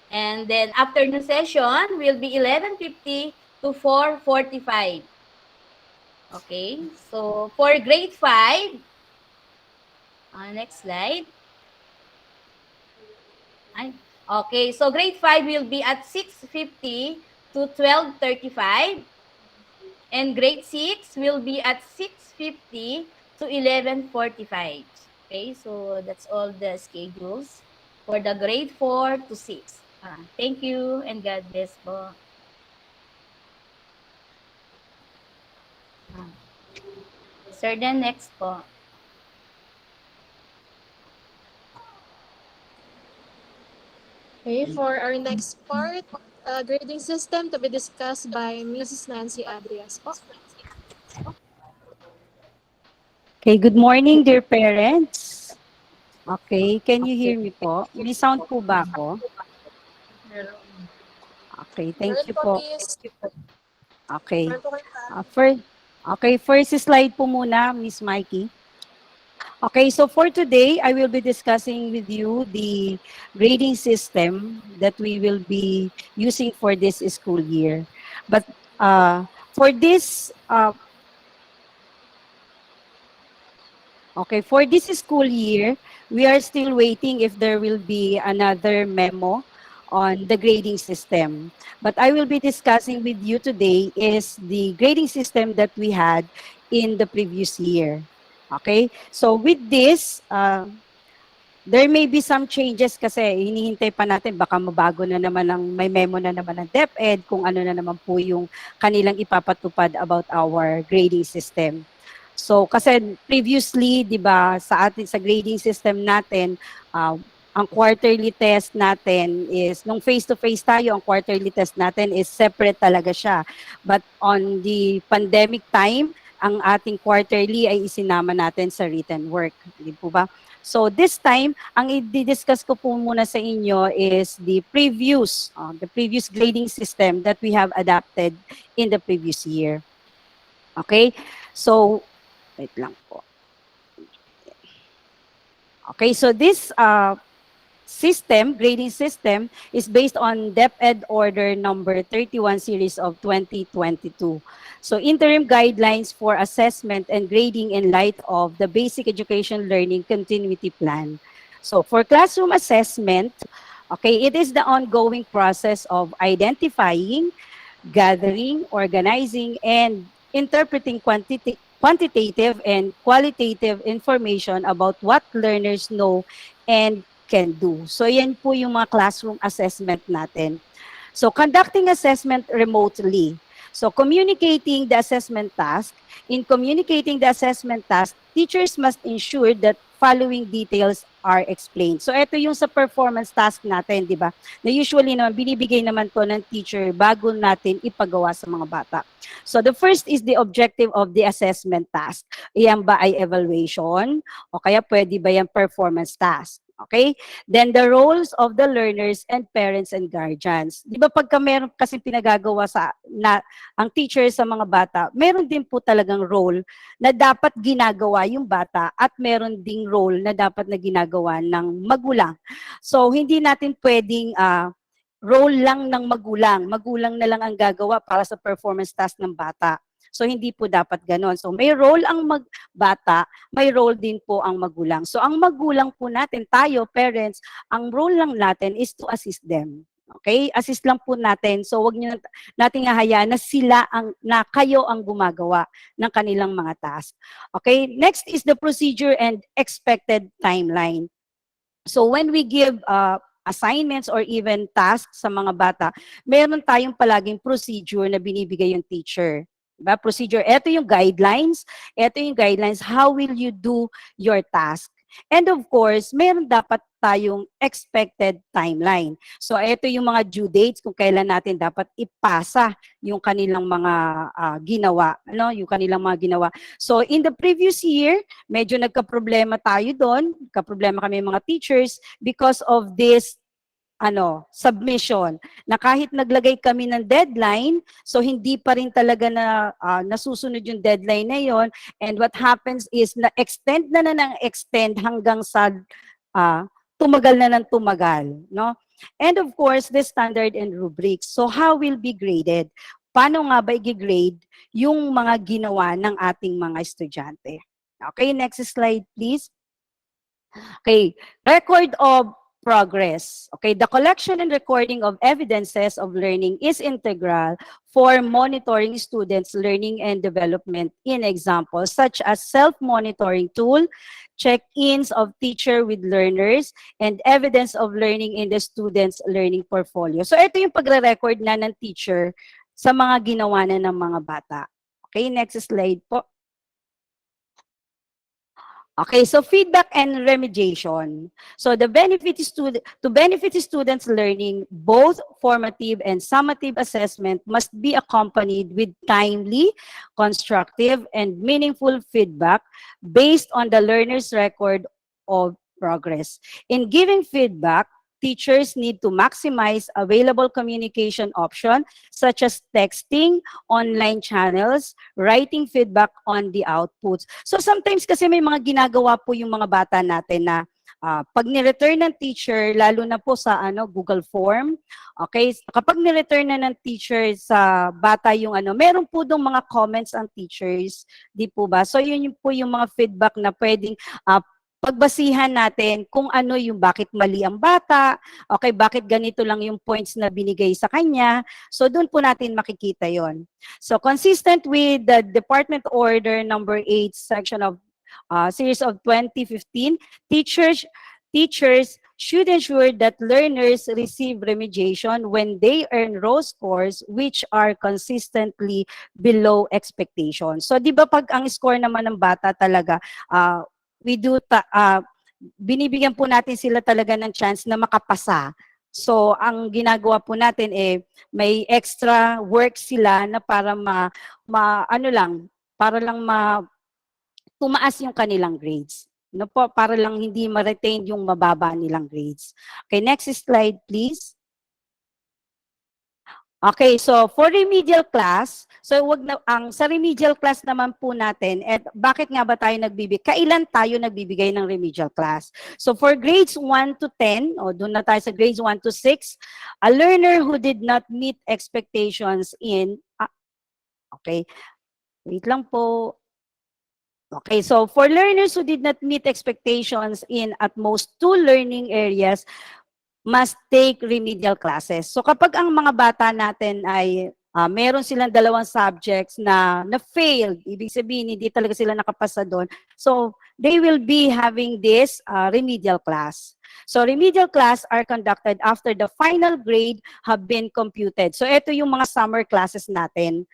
And then afternoon session will be 11:50 to 4:45. Okay, so for grade 5, next slide. Okay, so grade 5 will be at 6:50 to 12:35. And grade 6 will be at 6:50 to 11:45. Okay, so that's all the schedules for the grade 4 to 6. Thank you and God bless po. Sir, then next po. Okay, for our next part, grading system to be discussed by Mrs. Nancy Adrias po. Okay, good morning, dear parents. Okay, can you hear me po? May sound po ba ako? Okay, thank you po. Okay. First slide po muna, Miss Mikey. Okay, so for today, I will be discussing with you the grading system that we will be using for this school year. But for this school year, we are still waiting if there will be another memo on the grading system. But I will be discussing with you today is the grading system that we had in the previous year. Okay? So with this, there may be some changes kasi hinihintay pa natin, baka mabago na naman may memo na naman ng DepEd kung ano na naman po yung kanilang ipapatupad about our grading system. So kasi previously, 'di ba, sa grading system natin, ang quarterly test natin is nung face-to-face tayo, ang quarterly test natin is separate talaga siya. But on the pandemic time, ang ating quarterly ay isinama natin sa written work, di po ba? So this time, ang i-discuss ko po muna sa inyo is the previous grading system that we have adapted in the previous year. Okay? So wait lang po. Okay, so this grading system is based on DepEd Order number 31 series of 2022. So interim guidelines for assessment and grading in light of the Basic Education Learning Continuity Plan. So for classroom assessment, okay, it is the ongoing process of identifying, gathering, organizing, and interpreting quantitative and qualitative information about what learners know and can do. So yan po yung mga classroom assessment natin. So conducting assessment remotely. So communicating the assessment task. In communicating the assessment task, teachers must ensure that following details are explained. So ito yung sa performance task natin, di ba? Na usually naman, binibigay naman to ng teacher bago natin ipagawa sa mga bata. So the first is the objective of the assessment task. Iyan ba ay evaluation? O kaya pwede ba yan performance task? Okay? Then the roles of the learners and parents and guardians. Di ba pagka meron kasi pinagagawa ang teacher sa mga bata, meron din po talagang role na dapat ginagawa yung bata at meron ding role na dapat na ginagawa ng magulang. So hindi natin pwedeng role lang ng magulang. Magulang na lang ang gagawa para sa performance task ng bata. So, hindi po dapat ganon. So, may role ang bata, may role din po ang magulang. So, ang magulang po natin, tayo, parents, ang role lang natin is to assist them. Okay? Assist lang po natin. So, wag niyo nating hahayaan na kayo ang gumagawa ng kanilang mga task. Okay? Next is the procedure and expected timeline. So, when we give assignments or even tasks sa mga bata, meron tayong palaging procedure na binibigay yung teacher. Diba? Procedure. Ito yung guidelines. Ito yung guidelines. How will you do your task? And of course, meron dapat tayong expected timeline. So, ito yung mga due dates kung kailan natin dapat ipasa yung kanilang mga ginawa. Ano? Yung kanilang mga ginawa. So, in the previous year, medyo nagka-problema tayo doon. Nagka-problema kami mga teachers because of this submission, na kahit naglagay kami ng deadline, so hindi pa rin talaga na nasusunod yung deadline na yon. And what happens is na-extend na ng extend hanggang sa tumagal na ng tumagal. No? And of course, the standard and rubrics. So how will be graded? Paano nga ba i-grade yung mga ginawa ng ating mga estudyante? Okay, next slide please. Okay, record of progress. Okay, the collection and recording of evidences of learning is integral for monitoring students' learning and development in examples such as self-monitoring tool, check-ins of teacher with learners, and evidence of learning in the students' learning portfolio. So ito yung pagre-record na ng teacher sa mga ginawa na ng mga bata. Okay, next slide po. Okay, so feedback and remediation. So the benefit is to benefit students' learning, both formative and summative assessment must be accompanied with timely, constructive, and meaningful feedback based on the learner's record of progress. In giving feedback, teachers need to maximize available communication options such as texting, online channels, writing feedback on the outputs. So sometimes kasi may mga ginagawa po yung mga bata natin na pag ni-return ng teacher, lalo na po sa Google Form, okay, kapag ni-return na ng teacher sa bata yung meron po dong mga comments ang teachers, di po ba? So yun po yung mga feedback na pwedeng pagbasihan natin kung ano yung bakit mali ang bata, okay, bakit ganito lang yung points na binigay sa kanya. So, doon po natin makikita yon. So, consistent with the Department Order number 8, section of series of 2015, teachers should ensure that learners receive remediation when they earn raw scores which are consistently below expectations. So, di ba pag ang score naman ng bata talaga, binibigyan po natin sila talaga ng chance na makapasa. So, ang ginagawa po natin may extra work sila na para tumaas yung kanilang grades. Para lang hindi ma-retain yung mababa nilang grades. Okay, next slide please. Okay, so for remedial class, so sa remedial class naman po natin, bakit nga ba tayo kailan tayo nagbibigay ng remedial class? So for grades 1 to 10, doon na tayo sa grades 1 to 6, a learner who did not meet expectations in, okay, wait lang po. Okay, so for learners who did not meet expectations in at most 2 learning areas, must take remedial classes. So kapag ang mga bata natin ay meron silang 2 subjects na failed, ibig sabihin hindi talaga sila nakapasa doon. So they will be having this remedial class. So remedial class are conducted after the final grade have been computed. So ito yung mga summer classes natin.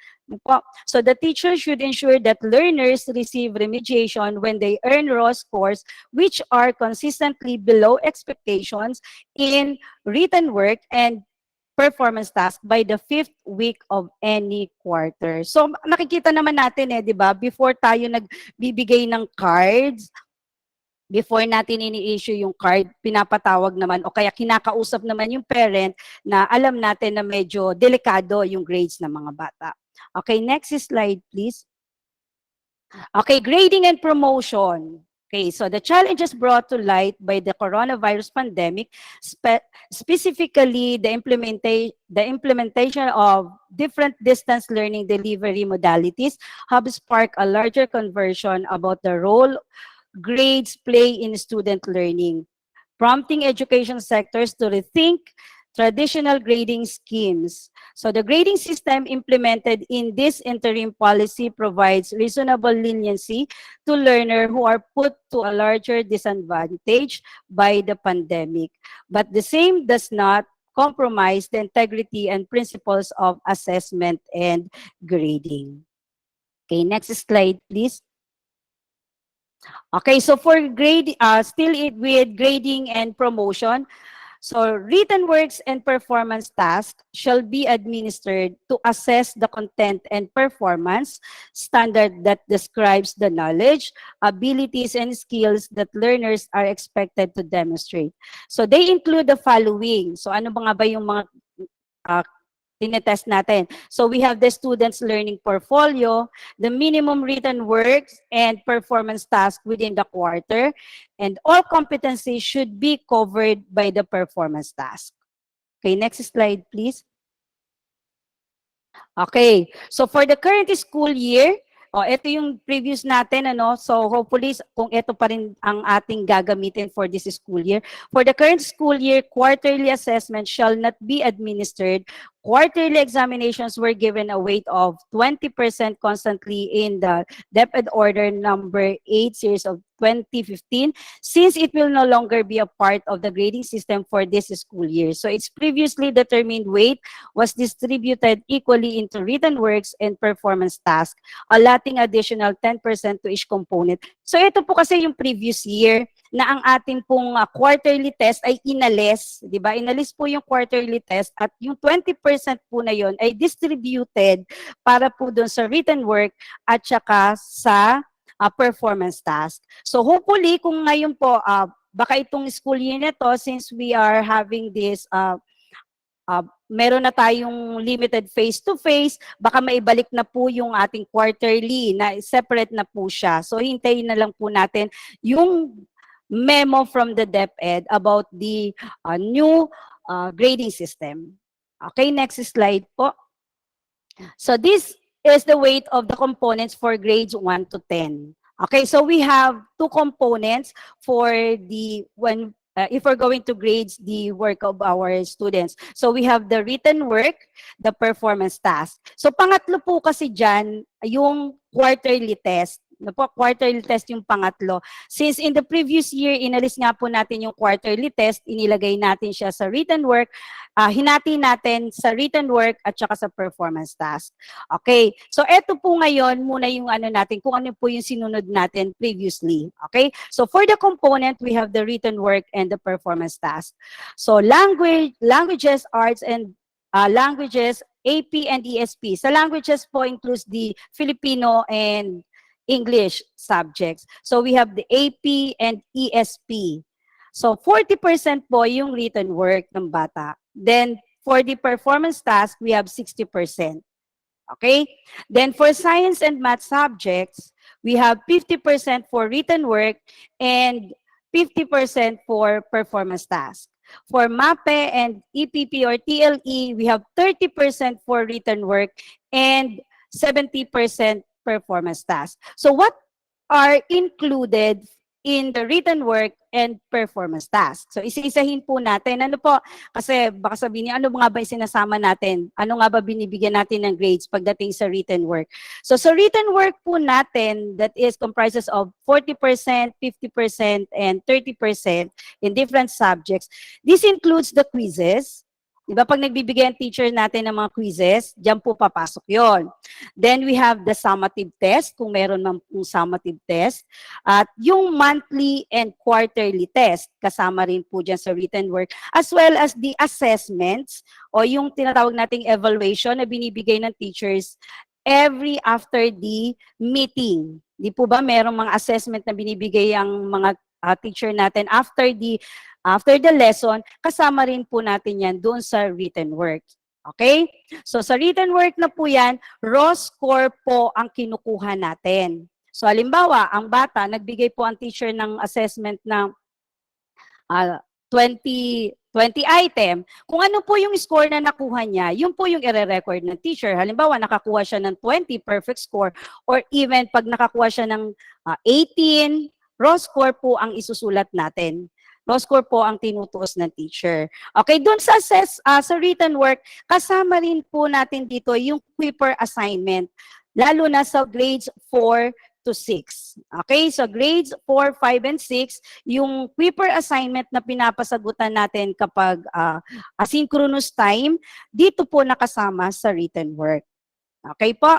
So the teacher should ensure that learners receive remediation when they earn raw scores which are consistently below expectations in written work and performance task by the 5th week of any quarter. So nakikita naman natin 'di ba, before tayo nagbibigay ng cards, before natin ini-issue yung card, pinapatawag naman o kaya kinakausap naman yung parent na alam natin na medyo delikado yung grades ng mga bata. Okay, next slide please. Okay, grading and promotion. Okay, so the challenges brought to light by the coronavirus pandemic, specifically the implementation of different distance learning delivery modalities, have sparked a larger conversion about the role grades play in student learning, prompting education sectors to rethink traditional grading schemes. So the grading system implemented in this interim policy provides reasonable leniency to learners who are put to a larger disadvantage by the pandemic. But the same does not compromise the integrity and principles of assessment and grading. Okay, next slide, please. Okay, so for with grading and promotion, so written works and performance tasks shall be administered to assess the content and performance standard that describes the knowledge, abilities, and skills that learners are expected to demonstrate. So they include the following. So ano ba yung mga tinetest natin? So we have the student's learning portfolio, the minimum written works and performance tasks within the quarter, and all competencies should be covered by the performance task. Okay, next slide, please. Okay, so for the current school year, ito yung previous natin, so hopefully kung ito pa rin ang ating gagamitin for this school year. For the current school year, quarterly assessment shall not be administered. Quarterly examinations were given a weight of 20% constantly in the DepEd Order number 8 series of 2015, since it will no longer be a part of the grading system for this school year. So its previously determined weight was distributed equally into written works and performance tasks, allotting additional 10% to each component. So ito po kasi yung previous year na ang ating pong quarterly test ay inalis, di ba? Inalis po yung quarterly test at yung 20% po na yon ay distributed para po doon sa written work at saka sa performance task. So hopefully kung ngayon po, baka itong school year na to, since we are having this meron na tayong limited face-to-face, baka maibalik na po yung ating quarterly na separate na po siya. So hintayin na lang po natin yung memo from the DepEd about the new grading system. Okay, next slide po. So this is the weight of the components for grades 1 to 10. Okay, so we have two components for the if we're going to grade the work of our students. So we have the written work, the performance task. So pangatlo po kasi dyan, yung quarterly test. Quarterly test yung pangatlo. Since in the previous year, inalis nga po natin yung quarterly test, inilagay natin siya sa written work, hinati natin sa written work at saka sa performance task. Okay, so eto po ngayon muna yung natin, kung ano po yung sinunod natin previously. Okay, so for the component, we have the written work and the performance task. So languages, arts, and languages, AP and ESP. Sa languages po includes the Filipino and English subjects. So we have the AP and ESP. So 40% po yung written work ng bata. Then for the performance task, we have 60%. Okay? Then for science and math subjects, we have 50% for written work and 50% for performance task. For MAPE and EPP or TLE, we have 30% for written work and 70% performance tasks. So what are included in the written work and performance task. So isa-isahin po natin. Ano po? Kasi baka sabihin niyo, ano nga ba yung sinasama natin? Ano nga ba binibigyan natin ng grades pagdating sa written work? So sa written work po natin, that is comprises of 40%, 50%, and 30% in different subjects. This includes the quizzes. Diba, pag nagbibigay ang teacher natin ng mga quizzes, diyan po papasok yon. Then we have the summative test, kung meron man pong summative test. At yung monthly and quarterly test, kasama rin po dyan sa written work, as well as the assessments o yung tinatawag nating evaluation na binibigay ng teachers every after the meeting. Di po ba merong mga assessment na binibigay ang mga teacher natin after the lesson, kasama rin po natin yan doon sa written work. Okay? So sa written work na po yan, raw score po ang kinukuha natin. So halimbawa, ang bata, nagbigay po ang teacher ng assessment ng 20 item. Kung ano po yung score na nakuha niya, yun po yung i-record ng teacher. Halimbawa, nakakuha siya ng 20, perfect score, or even pag nakakuha siya ng 18, raw score po ang isusulat natin. Raw score po ang tinutuos ng teacher. Okay, doon sa sa written work, kasama rin po natin dito yung Quipper assignment, lalo na sa grades 4 to 6. Okay, so grades 4, 5, and 6, yung Quipper assignment na pinapasagutan natin kapag asynchronous time, dito po nakasama sa written work. Okay po?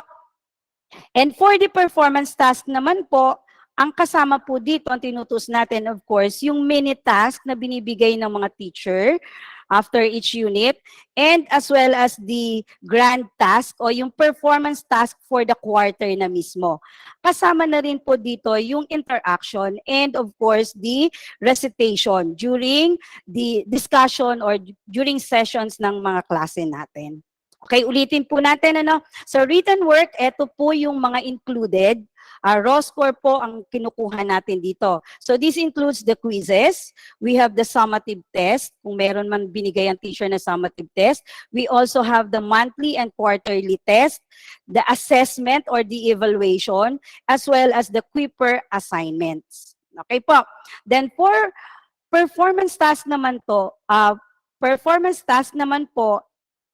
And for the performance task naman po, ang kasama po dito, ang tinutus natin, of course, yung mini task na binibigay ng mga teacher after each unit, and as well as the grand task o yung performance task for the quarter na mismo. Kasama na rin po dito yung interaction and, of course, the recitation during the discussion or during sessions ng mga klase natin. Okay, ulitin po natin, ano? Sa written work, ito po yung mga included. Raw score po ang kinukuha natin dito. So this includes the quizzes. We have the summative test, kung meron man binigay ang teacher na summative test. We also have the monthly and quarterly test, the assessment or the evaluation, as well as the Quipper assignments. Okay po. Then for performance task naman po,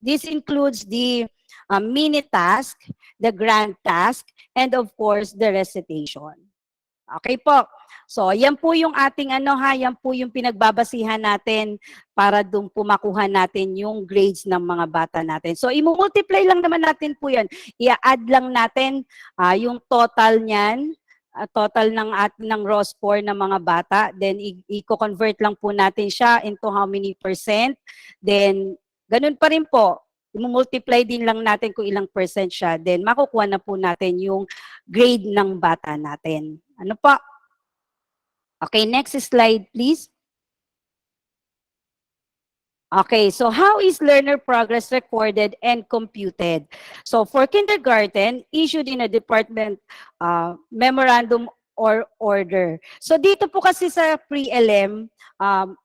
this includes the mini task, the grand task, and of course, the recitation. Okay po. So, yan po yung ating yan po yung pinagbabasihan natin para doon po makuha natin yung grades ng mga bata natin. So, i-multiply lang naman natin po yan. I-add lang natin yung total niyan, total ng raw score ng mga bata. Then, i-convert lang po natin siya into how many percent. Then, ganun pa rin po. I-multiply din lang natin kung ilang percent siya. Then, makukuha na po natin yung grade ng bata natin. Ano pa? Okay, next slide, please. Okay, so how is learner progress recorded and computed? So, for kindergarten, issued in a department memorandum or order. So, dito po kasi sa pre-LM,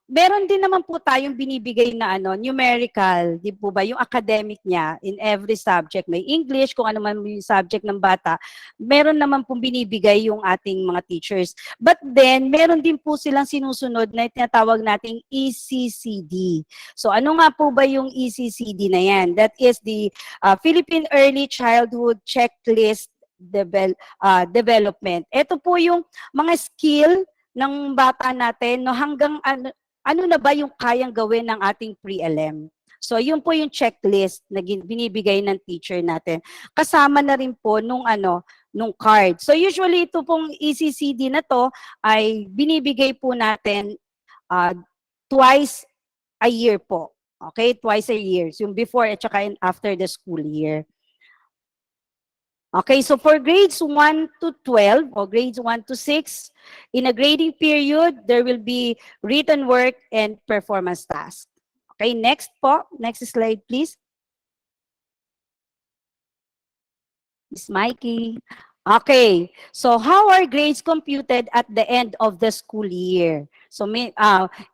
meron din naman po tayong binibigay na numerical, di po ba, yung academic niya in every subject. May English, kung ano man yung subject ng bata, meron naman pong binibigay yung ating mga teachers. But then, meron din po silang sinusunod na tinatawag nating ECCD. So, ano nga po ba yung ECCD na yan? That is the Philippine Early Childhood Checklist Development. Ito po yung mga skill ng bata natin, no, hanggang ano na ba yung kayang gawin ng ating pre-LM. So, yun po yung checklist na binibigay ng teacher natin. Kasama na rin po nung card. So, usually ito pong ECCD na to ay binibigay po natin twice a year po. Okay? Twice a year. Yung before at saka after the school year. Okay, so for grades 1 to 12 or grades 1 to 6, in a grading period, there will be written work and performance task. Okay, next po. Next slide, please. Miss Mikey. Okay, so how are grades computed at the end of the school year? So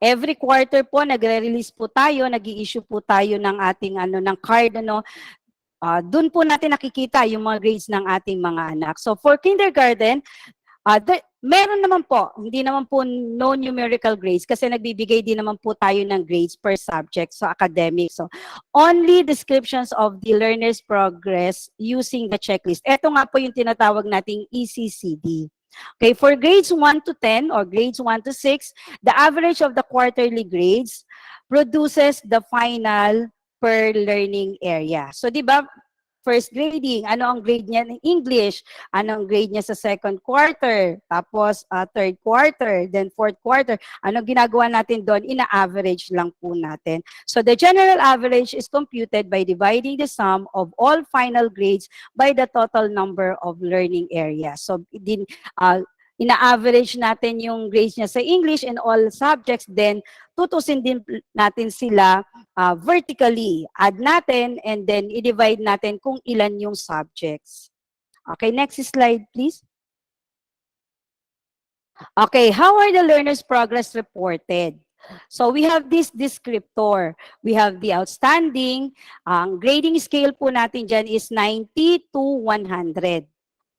every quarter po, nagre-release po tayo, nag-i-issue po tayo ng ating ng card, doon po natin nakikita yung mga grades ng ating mga anak. So for kindergarten, Meron naman po, hindi naman po no numerical grades kasi nagbibigay din naman po tayo ng grades per subject, so academic. So, only descriptions of the learner's progress using the checklist. Ito nga po yung tinatawag nating ECCD. Okay, for grades 1 to 10 or grades 1 to 6, the average of the quarterly grades produces the final per learning area. So, di ba, first grading, ano ang grade niya ng English, ano ang grade niya sa second quarter, tapos third quarter, then fourth quarter. Ano ginagawa natin doon? Ina-average lang po natin. So the general average is computed by dividing the sum of all final grades by the total number of learning areas. So ina-average natin yung grades niya sa English and all subjects, then tutusin din natin sila vertically. Add natin and then i-divide natin kung ilan yung subjects. Okay, next slide please. Okay, how are the learners' progress reported? So we have this descriptor. We have the outstanding. Ang grading scale po natin dyan is 90 to 100.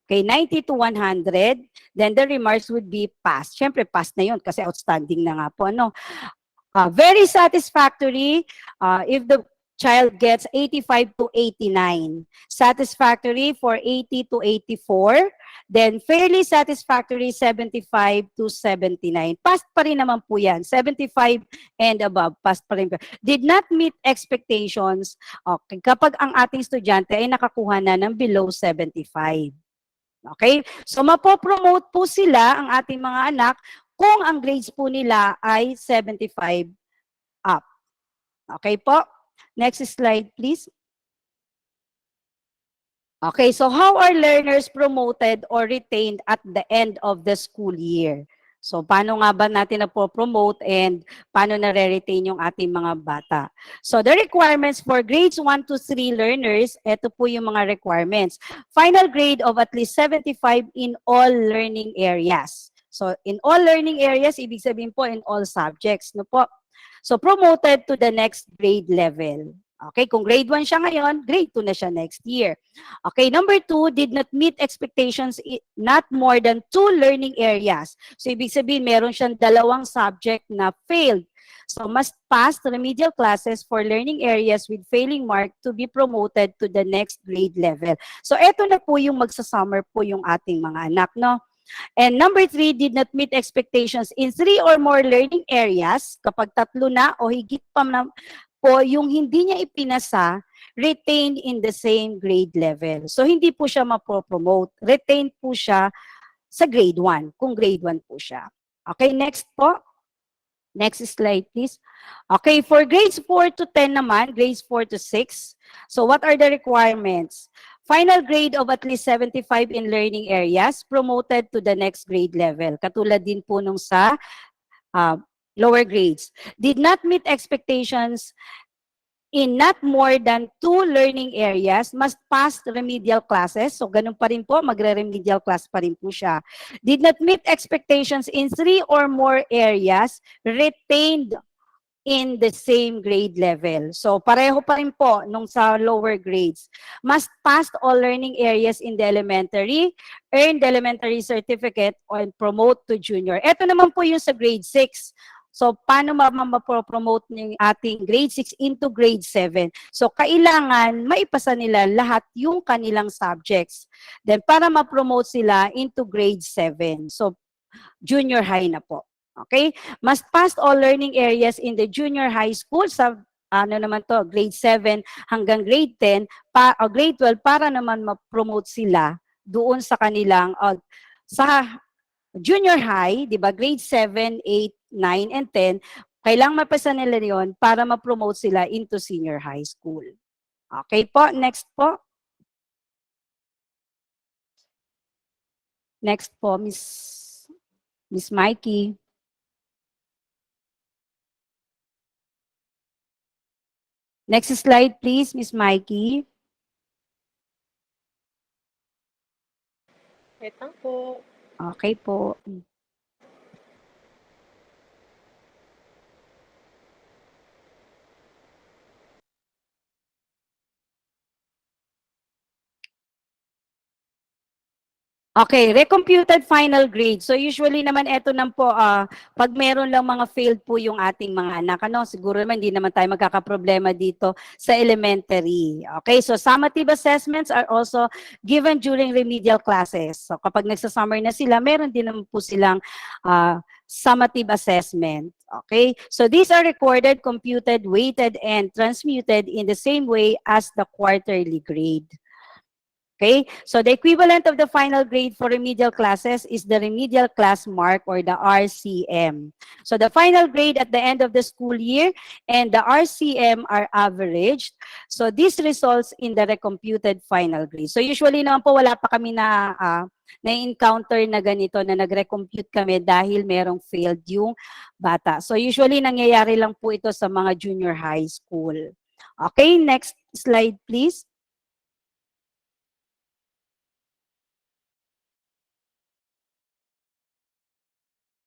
Okay, 90 to 100. Then the remarks would be pass. Siyempre, pass na yun kasi outstanding na nga po. Ano? Very satisfactory if the child gets 85 to 89. Satisfactory for 80 to 84. Then fairly satisfactory 75 to 79. Passed pa rin naman po yan. 75 and above, passed pa rin. Did not meet expectations. Okay, kapag ang ating estudyante ay nakakuha na ng below 75. Okay? So, mapopromote po sila, ang ating mga anak, kung ang grades po nila ay 75 up. Okay po? Next slide, please. Okay, so how are learners promoted or retained at the end of the school year? So, paano nga ba natin na-promote and paano na-retain yung ating mga bata? So, the requirements for grades 1 to 3 learners, ito po yung mga requirements. Final grade of at least 75 in all learning areas. So, in all learning areas, ibig sabihin po in all subjects. No po? So, promoted to the next grade level. Okay, kung grade 1 siya ngayon, grade 2 na siya next year. Okay, number 2, did not meet expectations not more than 2 learning areas. So, ibig sabihin, meron siyang 2 subject na failed. So, must pass remedial classes for learning areas with failing mark to be promoted to the next grade level. So, eto na po yung magsasummer po yung ating mga anak, no? And number 3, did not meet expectations in 3 or more learning areas. Kapag 3 na o higit pa na po yung hindi niya ipinasa, retained in the same grade level. So, hindi po siya mapopromote. Retained po siya sa grade 1, kung grade 1 po siya. Okay, next po. Next slide, please. Okay, for grades 4 to 10 naman, grades 4 to 6. So, what are the requirements? Final grade of at least 75 in learning areas, promoted to the next grade level. Katulad din po nung sa lower grades. Did not meet expectations in not more than 2 learning areas, must pass remedial classes. So, ganun pa rin po, magre-remedial class pa rin po siya. Did not meet expectations in 3 or more areas, retained in the same grade level. So, pareho pa rin po nung sa lower grades. Must pass all learning areas in the elementary, earn the elementary certificate, and promote to junior. Ito naman po yung sa grade 6. So, paano mapropromote ng ating grade 6 into grade 7? So, kailangan maipasa nila lahat yung kanilang subjects. Then, para ma-promote sila into grade 7. So, junior high na po. Okay? Must pass all learning areas in the junior high school sa ano naman to, grade 7 hanggang grade 10, o grade 12 para naman ma-promote sila doon sa kanilang sa junior high, 'di ba? Grade 7, 8, 9 and 10, kailangan mapasa nila 'yon para ma-promote sila into senior high school. Okay po, next po. Next po, Miss Mikey. Next slide, please, Miss Mikey. Wait lang po. Okay po. Okay, recomputed final grade. So usually naman ito nang po, pag meron lang mga failed po yung ating mga anak, ano, siguro naman hindi naman tayo magkakaproblema dito sa elementary. Okay, so summative assessments are also given during remedial classes. So kapag nagsa-summer na sila, meron din naman po silang summative assessment. Okay, so these are recorded, computed, weighted, and transmuted in the same way as the quarterly grade. Okay, so the equivalent of the final grade for remedial classes is the remedial class mark or the RCM. So the final grade at the end of the school year and the RCM are averaged. So this results in the recomputed final grade. So usually naman po wala pa kami na-encounter na ganito na nagre-compute kami dahil merong failed yung bata. So usually nangyayari lang po ito sa mga junior high school. Okay, next slide please.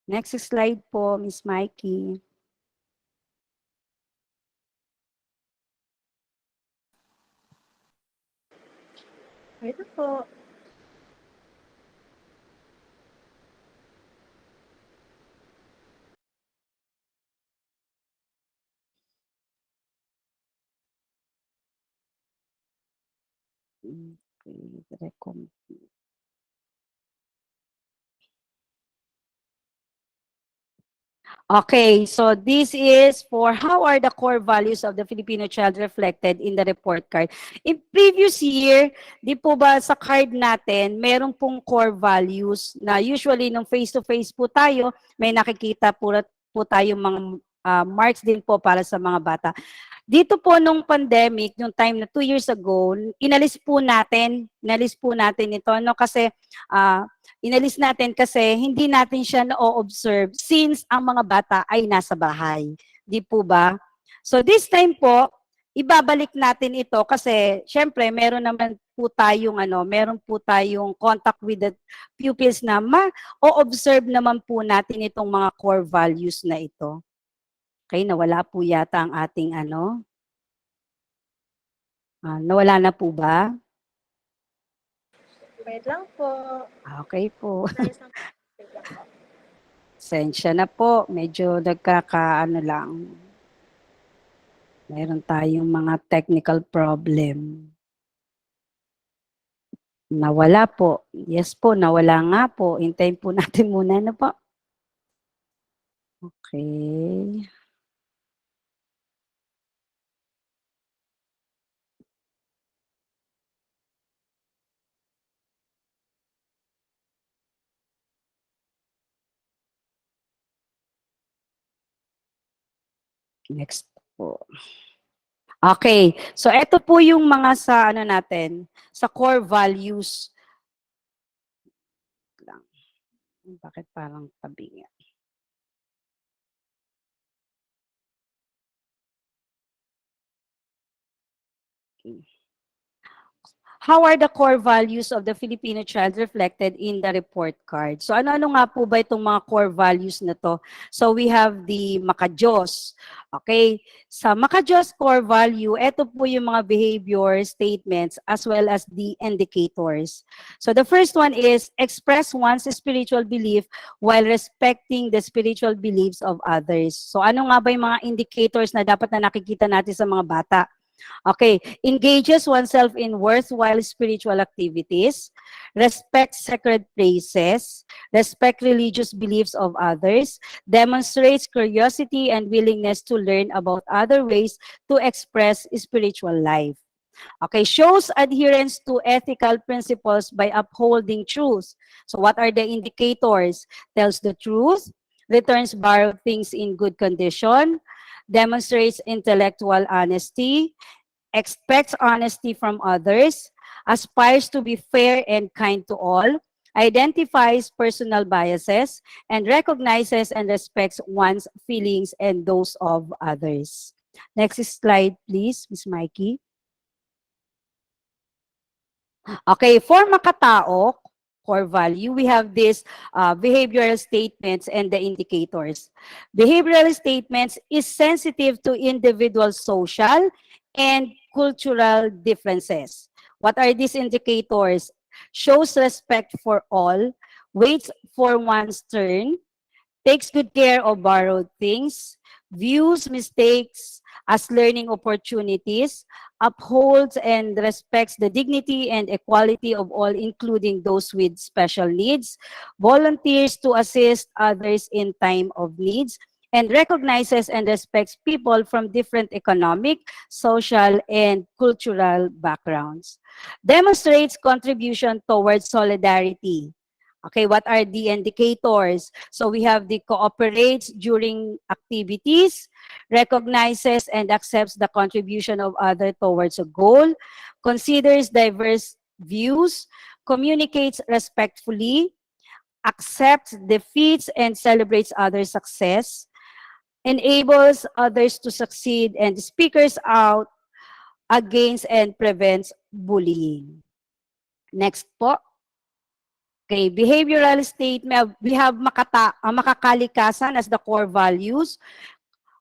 Next slide po, Miss Mikey. Ito po. Okay, so this is for how are the core values of the Filipino child reflected in the report card. In previous year, di po ba sa card natin, merong pong core values na usually nung face-to-face po tayo, may nakikita po tayo mga marks din po para sa mga bata. Dito po nung pandemic, yung time na 2 years ago, inalis po natin ito, no? Kasi inalis natin kasi hindi natin siya na-observe since ang mga bata ay nasa bahay. Di po ba? So this time po, ibabalik natin ito kasi syempre meron naman po tayong meron po tayong contact with the pupils na ma-observe naman po natin itong mga core values na ito. Okay, nawala po yata ang ating nawala na po ba? Wait lang po. Okay po. Sensya na po. Medyo lang. Meron tayong mga technical problem. Nawala po. Yes po, nawala nga po. Hintayin po natin muna na po. Okay. Next po. Okay. So, ito po yung mga sa natin, sa core values. Bakit parang tabi nga? Okay. How are the core values of the Filipino child reflected in the report card? So ano-ano nga po ba itong mga core values na to? So we have the Makajos. Okay? Sa Makajos core value, ito po yung mga behavior statements as well as the indicators. So the first one is express one's spiritual belief while respecting the spiritual beliefs of others. So ano nga ba yung mga indicators na dapat na nakikita natin sa mga bata? Okay, engages oneself in worthwhile spiritual activities, respect sacred places, respect religious beliefs of others, demonstrates curiosity and willingness to learn about other ways to express spiritual life. Okay, shows adherence to ethical principles by upholding truth. So what are the indicators? Tells the truth, returns borrowed things in good condition, demonstrates intellectual honesty, expects honesty from others, aspires to be fair and kind to all, identifies personal biases, and recognizes and respects one's feelings and those of others. Next slide, please, Ms. Mikey. Okay, for makatao, core value, we have this behavioral statements and the indicators. Behavioral statements is sensitive to individual social and cultural differences. What are these indicators? shows respect for all, waits for one's turn, takes good care of borrowed things, views mistakes as learning opportunities, upholds and respects the dignity and equality of all, including those with special needs, volunteers to assist others in time of needs, and recognizes and respects people from different economic, social, and cultural backgrounds. Demonstrates contribution towards solidarity. Okay, what are the indicators? So we have the cooperates during activities, recognizes and accepts the contribution of other towards a goal, considers diverse views, communicates respectfully, accepts defeats and celebrates others' success, enables others to succeed, and speakers out against and prevents bullying. Next po. Okay, behavioral statement, we have makakalikasan as the core values.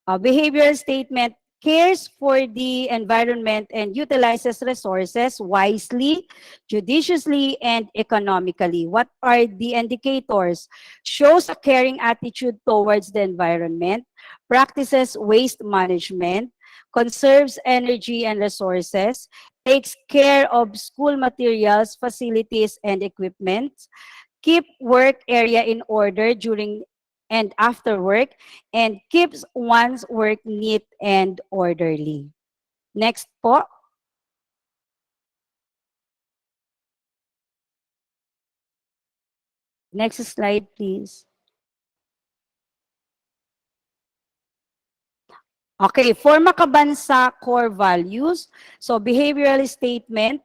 Behavioral statement cares for the environment and utilizes resources wisely, judiciously, and economically. What are the indicators? Shows a caring attitude towards the environment, practices waste management, conserves energy and resources, takes care of school materials, facilities, and equipment, keep work area in order during and after work, and keeps one's work neat and orderly. Next po. Next slide, please. Okay, for makabansa core values, so behavioral statement,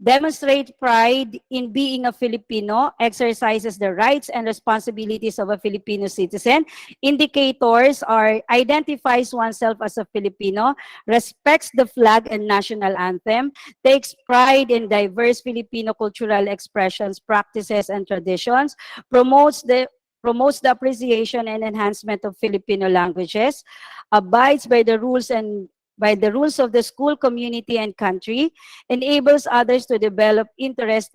demonstrate pride in being a Filipino, exercises the rights and responsibilities of a Filipino citizen. Indicators are identifies oneself as a Filipino, respects the flag and national anthem, takes pride in diverse Filipino cultural expressions, practices, and traditions, promotes the appreciation and enhancement of Filipino languages, abides by the rules of the school, community, and country, enables others to develop interest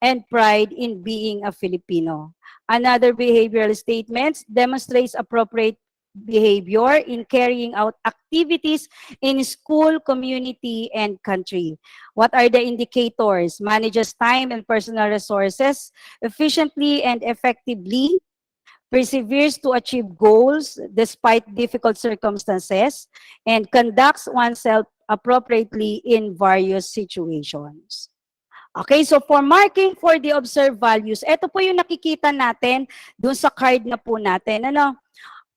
and pride in being a Filipino. Another behavioral statement demonstrates appropriate behavior in carrying out activities in school, community, and country. What are the indicators? Manages time and personal resources efficiently and effectively, perseveres to achieve goals despite difficult circumstances, and conducts oneself appropriately in various situations. Okay, so for marking for the observed values, ito po yung nakikita natin dun sa card na po natin. Ano?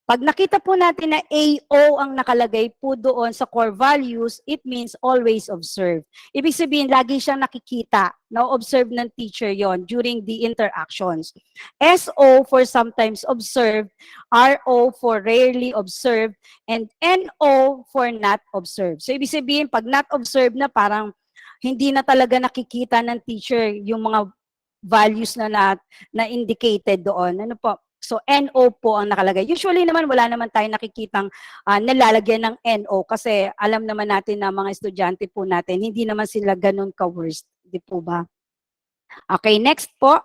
Pag nakita po natin na AO ang nakalagay po doon sa core values, it means always observe. Ibig sabihin, lagi siyang nakikita, na-observe ng teacher yon during the interactions. SO for sometimes observed, RO for rarely observed, and NO for not observed. So ibig sabihin, pag not observed na parang hindi na talaga nakikita ng teacher yung mga values na indicated doon. Ano po? So, NO po ang nakalagay. Usually naman, wala naman tayo nakikitang nalalagyan ng NO kasi alam naman natin na mga estudyante po natin, hindi naman sila ganun ka-worst. Di po ba? Okay, next po.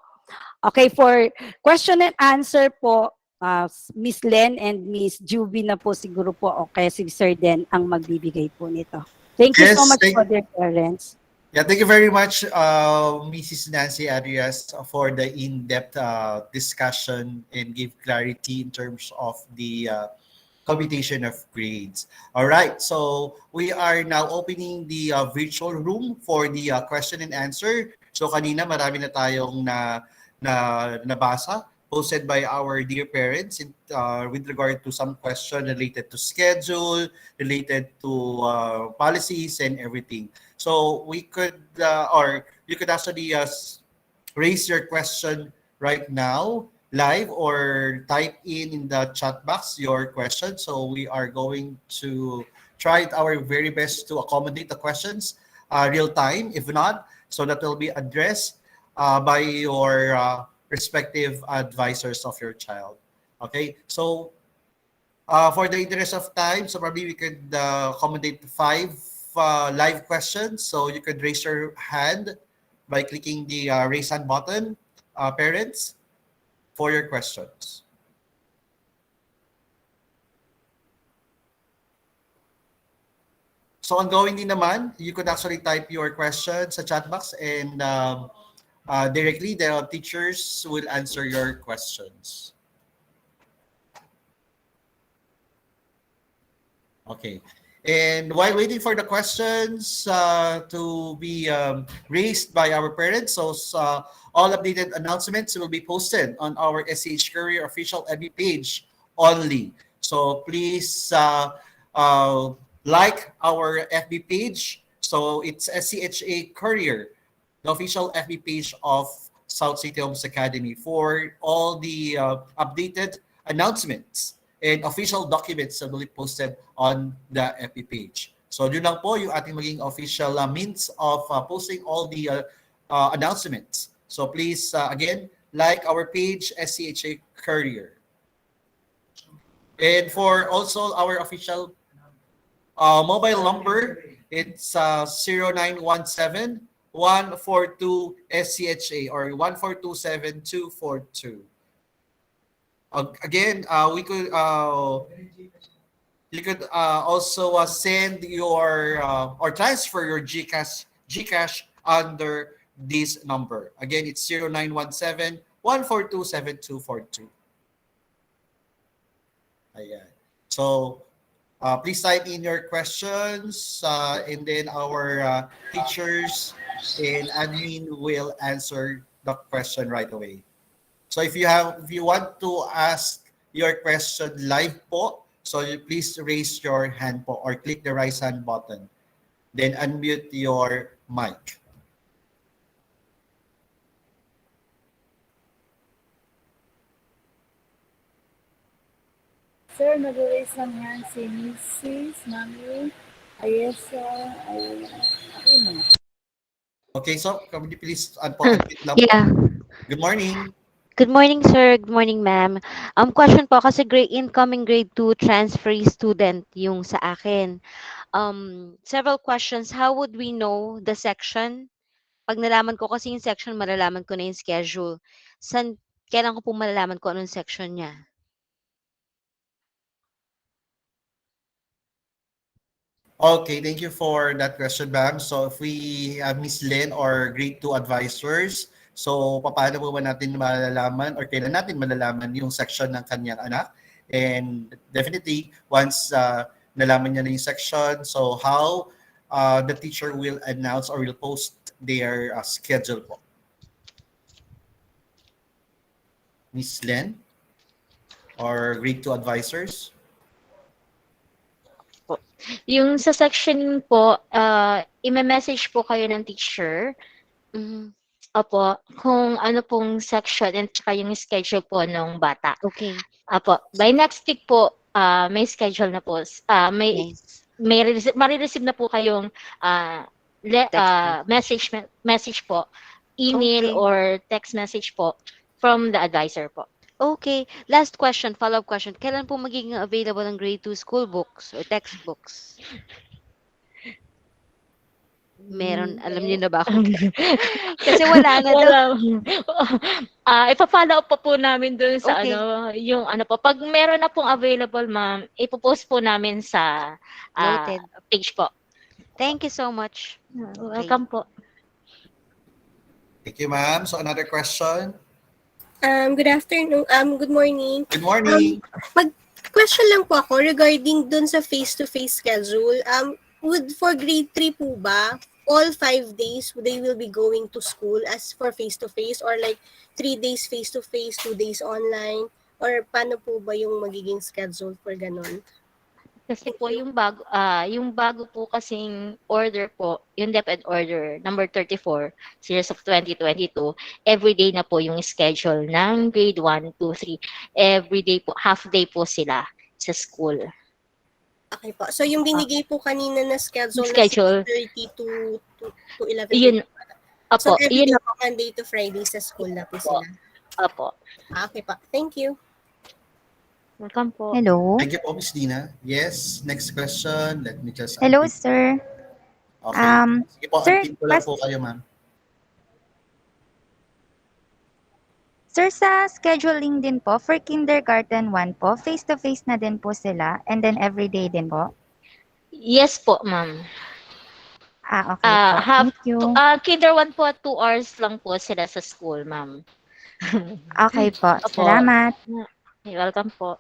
Okay, for question and answer po, Miss Len and Miss Juby na po siguro po, okay, si Sir Den ang magbibigay po nito. Thank you so much for their parents. Yeah, thank you very much, Mrs. Nancy Arias, for the in-depth discussion and give clarity in terms of the computation of grades. All right, so we are now opening the virtual room for the question and answer. So kanina marami na tayong nabasa posted by our dear parents with regard to some question related to schedule, related to policies and everything. So we could, or you could actually raise your question right now, live, or type in the chat box your question. So we are going to try our very best to accommodate the questions real time. If not, so that will be addressed by your respective advisors of your child. Okay, so for the interest of time, so probably we could accommodate 5 live questions. So you could raise your hand by clicking the raise hand button, parents, for your questions. So ongoing din naman, you could actually type your questions sa chat box and directly the teachers will answer your questions. Okay. And while waiting for the questions to be raised by our parents, so all updated announcements will be posted on our SCH Courier official FB page only. So please like our FB page. So it's SCHA Courier, the official FB page of South City Homes Academy for all the updated announcements and official documents that will be posted on the FB page. So yun lang po yung ating maging official means of posting all the announcements. So please, again, like our page, SCHA Courier. And for also our official mobile number, it's 0917 142 SCHA or 1427242. Again, you could also send your or transfer your GCash under this number. Again, it's 0917 142 7242. Ayan. So please type in your questions and then our teachers and admin will answer the question right away. So if you want to ask your question live po, so please raise your hand po or click the raise hand button. Then unmute your mic. Sir, nag-raise ng hand si Mrs. Mami Ayesa. Ayun. Okay, so can you please unmute lang po. Yeah. Good morning. Good morning, sir. Good morning, ma'am. Question po, kasi incoming grade 2 transferee student yung sa akin. Several questions. How would we know the section? Pag nalaman ko kasi yung section, malalaman ko na yung schedule. Kailan ko po malalaman ko anong section niya? Okay, thank you for that question, ma'am. So if we have Miss Len or grade 2 advisors, so paano po ba natin malalaman or kailan natin malalaman yung section ng kanyang anak? And definitely, once nalaman niya na yung section, so how the teacher will announce or will post their schedule po. Miss Len or grade 2 advisors? Yung sa section po, i-message po kayo ng teacher. Opo, kung ano pong section and saka yung schedule po ng bata. Okay. Opo, by next week po, may schedule na po. Marireceive na po kayong message po, email or text message po from the advisor po. Okay. Last question, follow-up question. Kailan po magiging available ang grade 2 school books or textbooks? Meron, alam niyo na ba ako? Kasi wala na daw. Ipa-follow up po namin dun sa Okay. yung po. Pag meron na pong available, ma'am, ipopost po namin sa Noted. page po. Thank you so much. Welcome po. Thank you, ma'am. So another question. Good afternoon. Good morning. Good morning. Question lang po ako regarding dun sa face-to-face schedule. For grade 3 po ba, all 5 days they will be going to school as for face-to-face or like 3 days face-to-face, 2 days online? Or paano po ba yung magiging schedule for ganun? Kasi po yung bago po kasing order po, yung DepEd Order number 34, series of 2022, everyday na po yung schedule ng grade 1, 2, 3. Everyday po, half day po sila sa school. Okay po. So yung binigay po kanina na schedule, Schedule. na 6:30 to 11. Yun. So Apo, everyday yun po, Monday to Friday sa school na po sila. Apo. Okay po. Thank you. Welcome po. Hello. Thank you po, Miss Dina. Yes, next question. Let me just... Hello, sir. Okay. Sige po, sir, unpin ko lang po kayo, ma'am. Sir, sa scheduling din po, for kindergarten 1 po, face-to-face na din po sila and then everyday din po? Yes po, ma'am. Okay po. Thank you. Kinder 1 po, 2 hours lang po sila sa school, ma'am. Okay po. Opo. Salamat. You're welcome po.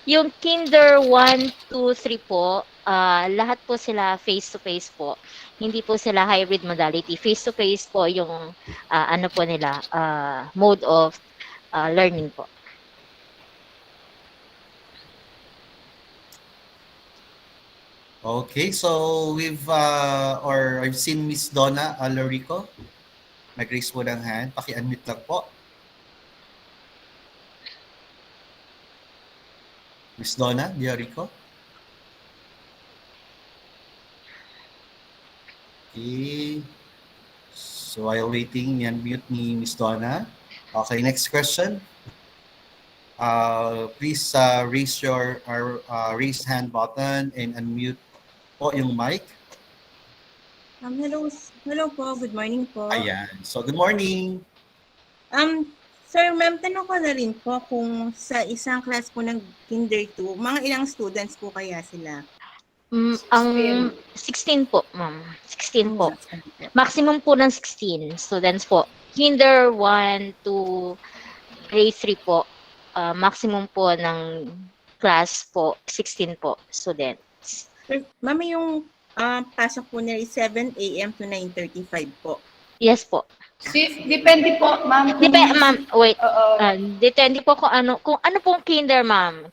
Yung Kinder 1, 2, 3 po, lahat po sila face-to-face po. Hindi po sila hybrid modality. Face-to-face po yung ano po nila, mode of learning po. Okay, so I've seen Miss Donna Alorico. Nag-raise po ng hand. Paki-unmute lang po. Miss Donna Alorico. Okay. So while waiting, unmute ni Miss Donna. Okay, next question. Please raise your raise hand button and unmute po yung mic. Hello po, good morning po. Ayan. So good morning. Sir, ma'am, tanong ko na rin po kung sa isang class po ng Kinder 2, mga ilang students po kaya sila? Ang 16 po, ma'am. 16 po. Maximum po ng 16 students po. Kinder 1 to grade 3 po. Maximum po ng class po, 16 po students. Sir, ma'am, yung pasok po nila 7 a.m. to 9:35 po. Yes po. Depende po, ma'am. Depende, ma'am. Wait. Depende po kung ano pong kinder, ma'am.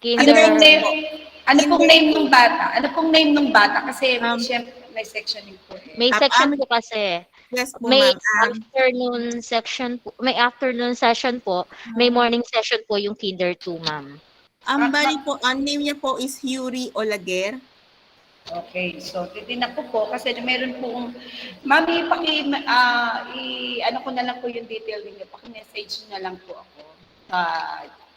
Ano pong name ng bata? Ano pong name ng bata? Kasi syempre may sectioning po eh. May section po kasi. Yes po, May ma'am. afternoon section po. May afternoon session po. May morning session po yung kinder 2, ma'am. Ang bali po, ang name niya po is Yuri Olaguer. Okay, so titignan ko po kasi meron pong mami ano ko na lang po yung detail niyo, paki-message na lang po ako.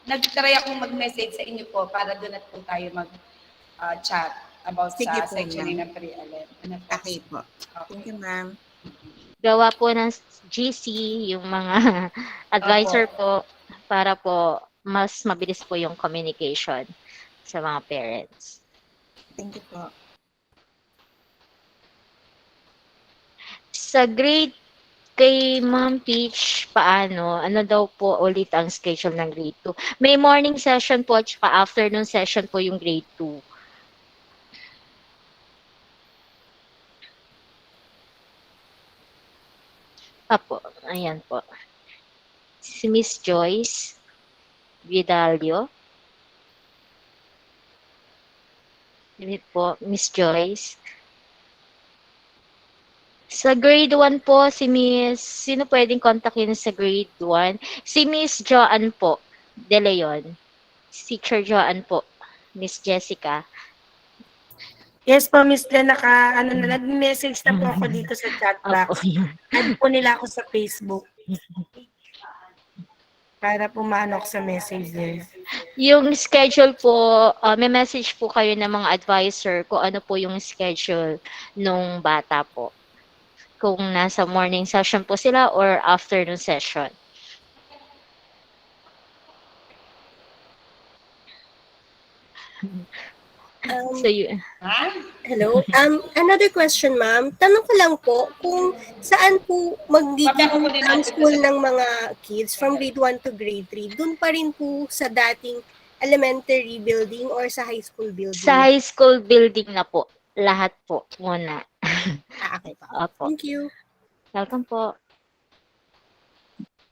Nag-try akong mag-message sa inyo po para doon at po tayo mag-chat about Sige sa po, sectioning ma'am. ng pre-alem. Okay po. Thank you, ma'am. Gawa po ng GC yung mga advisor po para po mas mabilis po yung communication sa mga parents. Thank you po. Sa grade kay Ma'am Peach, paano? Ano daw po ulit ang schedule ng grade 2? May morning session po at saka afternoon session po yung grade 2. Apo, ayan po. Si Miss Joyce Vidalio. Dito po, Miss Joyce. Sa grade 1 po, sino pwedeng kontakin sa grade 1? Si Miss Joanne po, De Leon. Si Teacher Joanne po, Miss Jessica. Yes po, Miss Jen, nag-message na po ako dito sa chat box. Add po nila ako sa Facebook. Para po maano ako sa message niya. Yung schedule po, may message po kayo ng mga advisor kung ano po yung schedule nung bata po. Kung nasa morning session po sila or afternoon session. So, Hello. Another question, ma'am. Tanong ko lang po, kung saan po magiging ang school ng mga kids from grade 1 to grade 3, dun pa rin po sa dating elementary building or sa high school building? Sa high school building na po. Lahat po muna. Okay po. Opo. Thank you. Welcome po.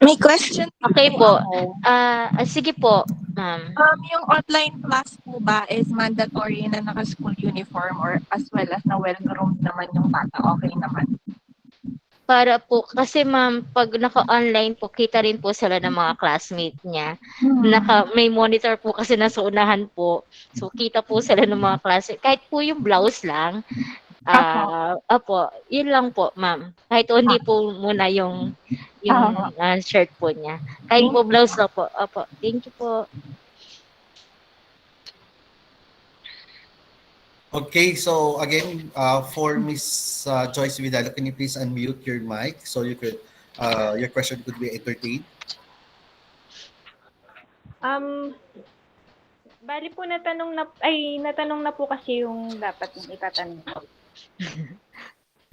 May question. Okay po. Sige po, ma'am. Yung online class po ba is mandatory na naka-school uniform or as well as na well-groomed naman yung bata? Okay naman. Para po, kasi ma'am, pag naka-online po, kita rin po sila ng mga classmate niya. May monitor po kasi nasa unahan po. So, kita po sila ng mga classmate. Kahit po yung blouse lang. Apo, yun lang po, ma'am. Kahit hindi po muna yung shirt po niya. Kahit po blouse lang po. Apo, thank you po. Okay, so again, for Miss Joyce Vidal, can you please unmute your mic so you could your question could be entertained. Bali po natanong na po kasi yung dapat yung itatanong ko.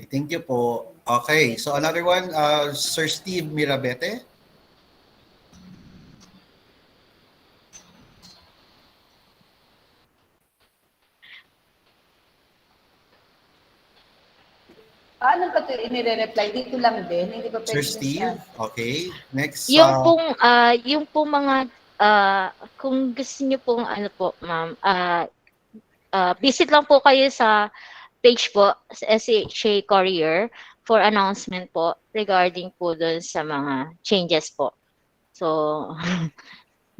Thank you po. Okay, so another one, Sir Steve Mirabete. Paano ba ito inire-reply? Dito lang din, hindi ba Sir pwede Steve, okay. Next, Yung pong mga kung gusto niyo pong ano po, ma'am, visit lang po kayo sa page po sa SHA Courier for announcement po regarding po doon sa mga changes po. So,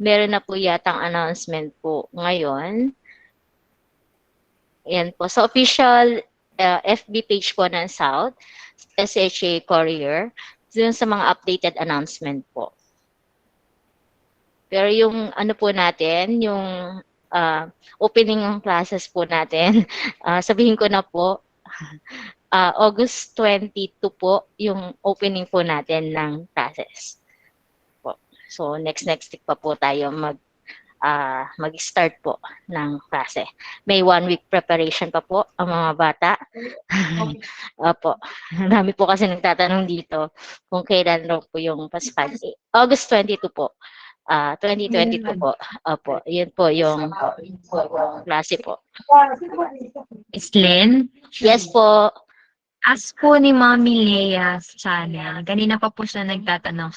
meron na po yatang announcement po ngayon. Yan po. Sa official FB page po ng South, SHA Courier, doon sa mga updated announcement po. Pero yung ano po natin, yung opening ng classes po natin, sabihin ko na po, August 22 po yung opening po natin ng classes. Po. So next week pa po tayo mag-start po ng klase. May 1 week preparation pa po ang mga bata. Opo. Marami po kasi nagtatanong dito kung kailan raw po yung Paspal. August 22 po. 2022 po. Opo. Yun po yung klase po. Miss Lynn? Yes po. Ask po ni Mami Lea sa channel. Kanina pa po siya nagtatanong.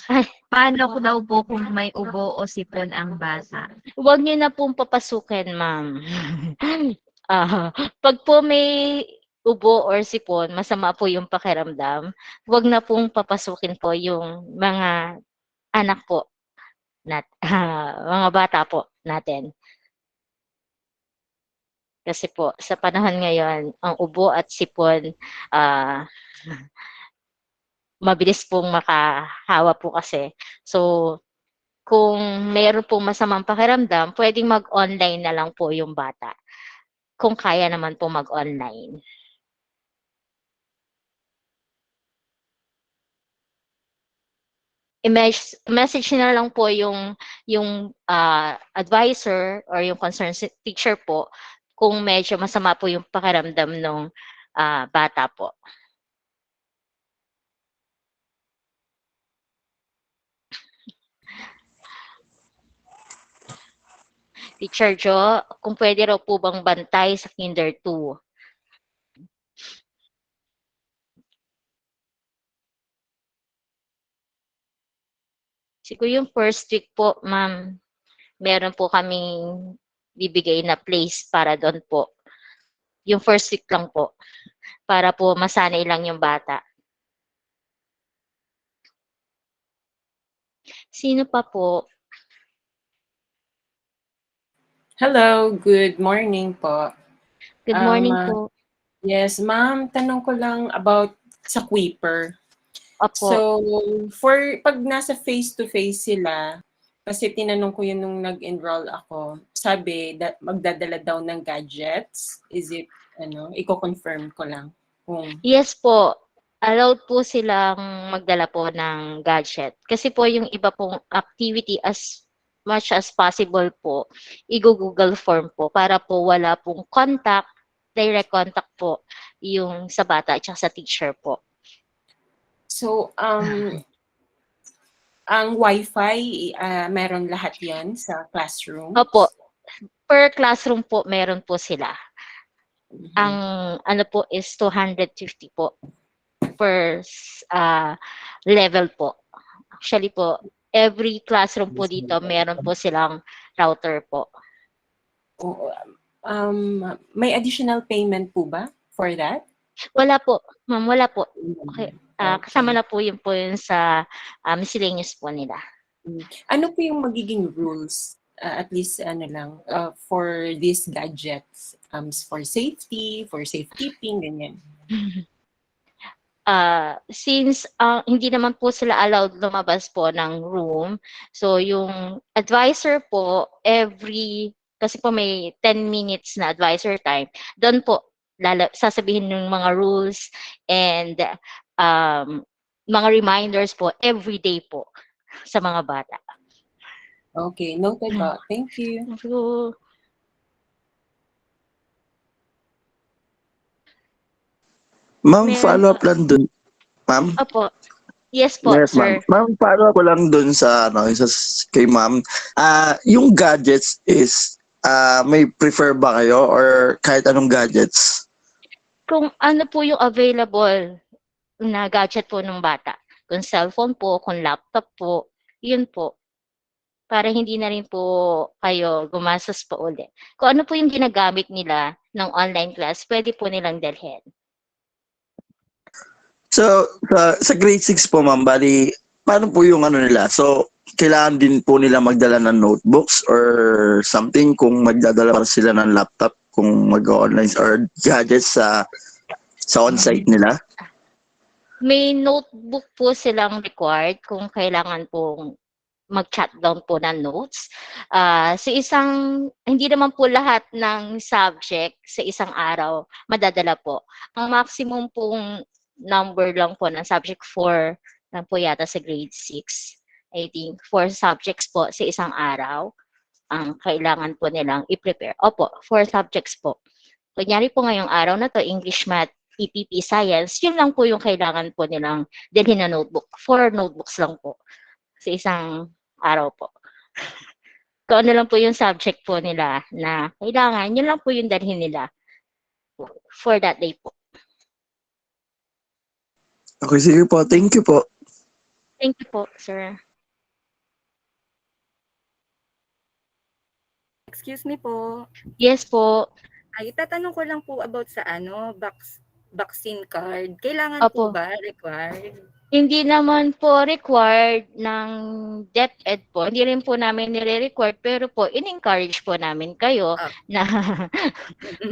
Paano ko daw po kung may ubo o sipon ang bata? Huwag niyo na pong papasukin, ma'am. Pag po may ubo or sipon, masama po yung pakiramdam, huwag na pong papasukin po yung mga anak po, mga bata po natin. Kasi po, sa panahon ngayon, ang ubo at sipon, mabilis pong makahawa po kasi. So, kung mayroon pong masamang pakiramdam, pwedeng mag-online na lang po yung bata. Kung kaya naman po mag-online. I-message na lang po yung advisor or yung concerned teacher po kung medyo masama po yung pakiramdam ng bata po. Teacher Jo, kung pwede raw po bang bantay sa Kinder 2? Siguro yung first week po, ma'am, meron po kaming bibigay na place para doon po. Yung first week lang po. Para po masanay lang yung bata. Sino pa po? Hello, good morning po. Good morning po. Yes, ma'am, tanong ko lang about sa Kuiper. Opo. So, pag nasa face-to-face sila, kasi tinanong ko yun nung nag-enroll ako, sabi, magdadala daw ng gadgets. Is it, i-confirm ko lang. Yes po. Allowed po silang magdala po ng gadget. Kasi po yung iba pong activity as much as possible po, i-Google form po para po wala pong contact, direct contact po yung sa bata at sa teacher po. So, ang Wi-Fi, meron lahat yan sa classroom? Opo. Per classroom po, meron po sila. Ang ano po is 250 po per level po. Actually po, every classroom po dito, meron po silang router po. May additional payment po ba for that? Wala po, ma'am, wala po. Okay. Kasama na po yun sa miscellaneous po nila. Ano po yung magiging rules, at least for these gadgets? For safety, for safekeeping, ganyan? Since hindi naman po sila allowed lumabas po ng room, so yung advisor po, kasi po may 10 minutes na advisor time, doon po sasabihin ng mga rules and mga reminders po everyday po sa mga bata. Okay, noted po. Thank you. Thank you. Ma'am, Meron follow up po. lang dun. Ma'am? Opo. Yes po, Yes, ma'am. sir. Ma'am, follow up ko lang dun sa, kay ma'am. Yung gadgets is, may prefer ba kayo or kahit anong gadgets? Kung ano po yung available na gadget po ng bata. Kung cellphone po, kung laptop po, yun po. Para hindi na rin po kayo gumastos pa uli. Kung ano po yung ginagamit nila ng online class, pwede po nilang dalhin. So, sa grade 6 po, ma'am, bali, paano po yung ano nila? So, kailangan din po nila magdala ng notebooks or something kung magdadala pa sila ng laptop kung mag-online or gadgets sa on-site nila? May notebook po silang required kung kailangan pong mag-chat down po ng notes. Hindi naman po lahat ng subject sa isang araw madadala po. Ang maximum pong number lang po ng subject 4 lang po yata sa grade 6. I think 4 subjects po sa isang araw ang kailangan po nilang i-prepare. Opo, 4 subjects po. Kunyari po ngayong araw na to, English, Math, EPP, Science, yun lang po yung kailangan po nilang dalhin na notebook. 4 notebooks lang po sa isang araw po. Kung ano lang po yung subject po nila na kailangan, yun lang po yung dalhin nila for that day po. Okay, sige po. Thank you po. Thank you po, sir. Excuse me po. Yes po. Ay, itatanong ko lang po about sa vaccine card. Kailangan Opo. po ba required? Hindi naman po required ng DepEd po. Hindi rin po namin nire-required, pero po in-encourage po namin kayo na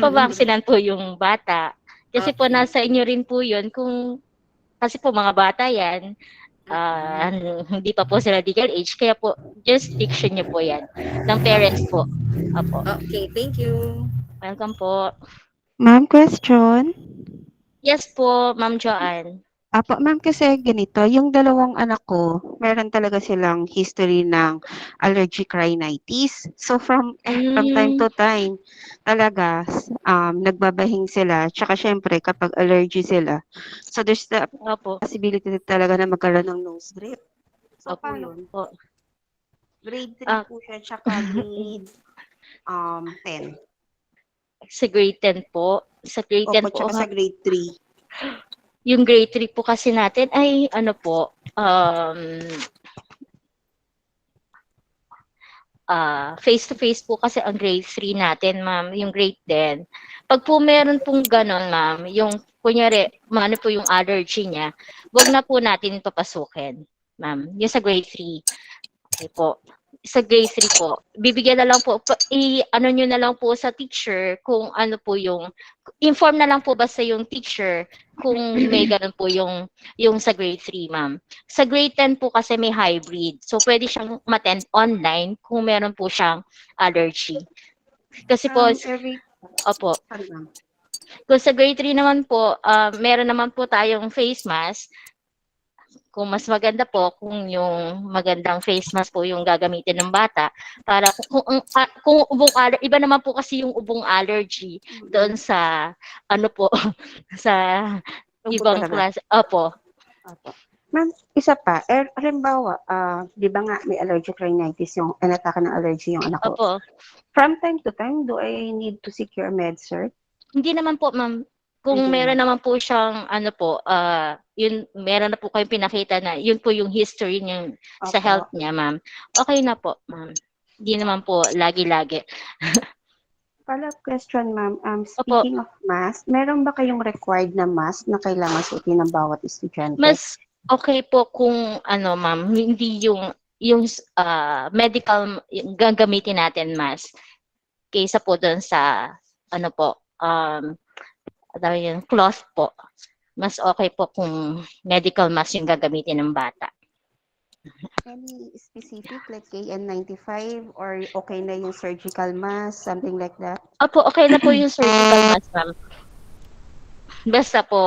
pavaksinan po yung bata. Kasi po nasa inyo rin po yun kasi po mga bata yan, hindi pa po sila legal age, kaya po jurisdiction niyo po yan ng parents po. Opo. Okay, thank you. Welcome po. Ma'am, question? Yes po, Ma'am Joanne. Apo, ma'am, kasi ganito, yung dalawang anak ko, meron talaga silang history ng allergic rhinitis. So from time to time, talaga, nagbabahing sila. Tsaka syempre, kapag allergy sila, so there's the possibility talaga na magkaroon ng nose drip. So paano po? Grade 3 po siya, tsaka grade 10. Sa grade 10 po. Sa grade 10 po. Tsaka sa grade 3. Yung grade 3 po kasi natin ay face-to-face po kasi ang grade 3 natin, ma'am, yung grade 10. Pag po meron pong ganon, ma'am, yung kunyari, ano po yung allergy niya, wag na po natin papasukin, ma'am. Yung sa grade 3. Okay po. Sa grade 3 po, bibigyan na lang po, ano nyo na lang po sa teacher kung ano po inform na lang po basta yung teacher kung may ganun po yung sa grade 3, ma'am. Sa grade 10 po kasi may hybrid. So, pwede siyang ma-attend online kung meron po siyang allergy. Kasi po, opo. Kung sa grade 3 naman po, meron naman po tayong face mask. Kung mas maganda po, kung yung magandang face mask po yung gagamitin ng bata, para kung iba naman po kasi yung ubong allergy doon sa, sa ibang klase. Opo. Ma'am, isa pa, halimbawa, di ba nga may allergic rhinitis yung inatake ng allergy yung anak ko? Opo. From time to time, do I need to secure med cert? Hindi naman po, ma'am. Kung meron naman po siyang yun, meron na po kayong pinakita na yun po yung history niya sa health niya, ma'am. Okay na po, ma'am. Hindi naman po lagi-lagi. Follow-up question, ma'am. Speaking of mask, meron ba kayong required na mask na kailangan suotin ng bawat estudyante? Mas okay po kung ma'am, hindi yung medical yung gagamitin natin mask kaysa po doon sa yung cloth po. Mas okay po kung medical mask yung gagamitin ng bata. Any specific like KN95 or okay na yung surgical mask, something like that? Opo, okay na po yung surgical mask, ma'am. Basta po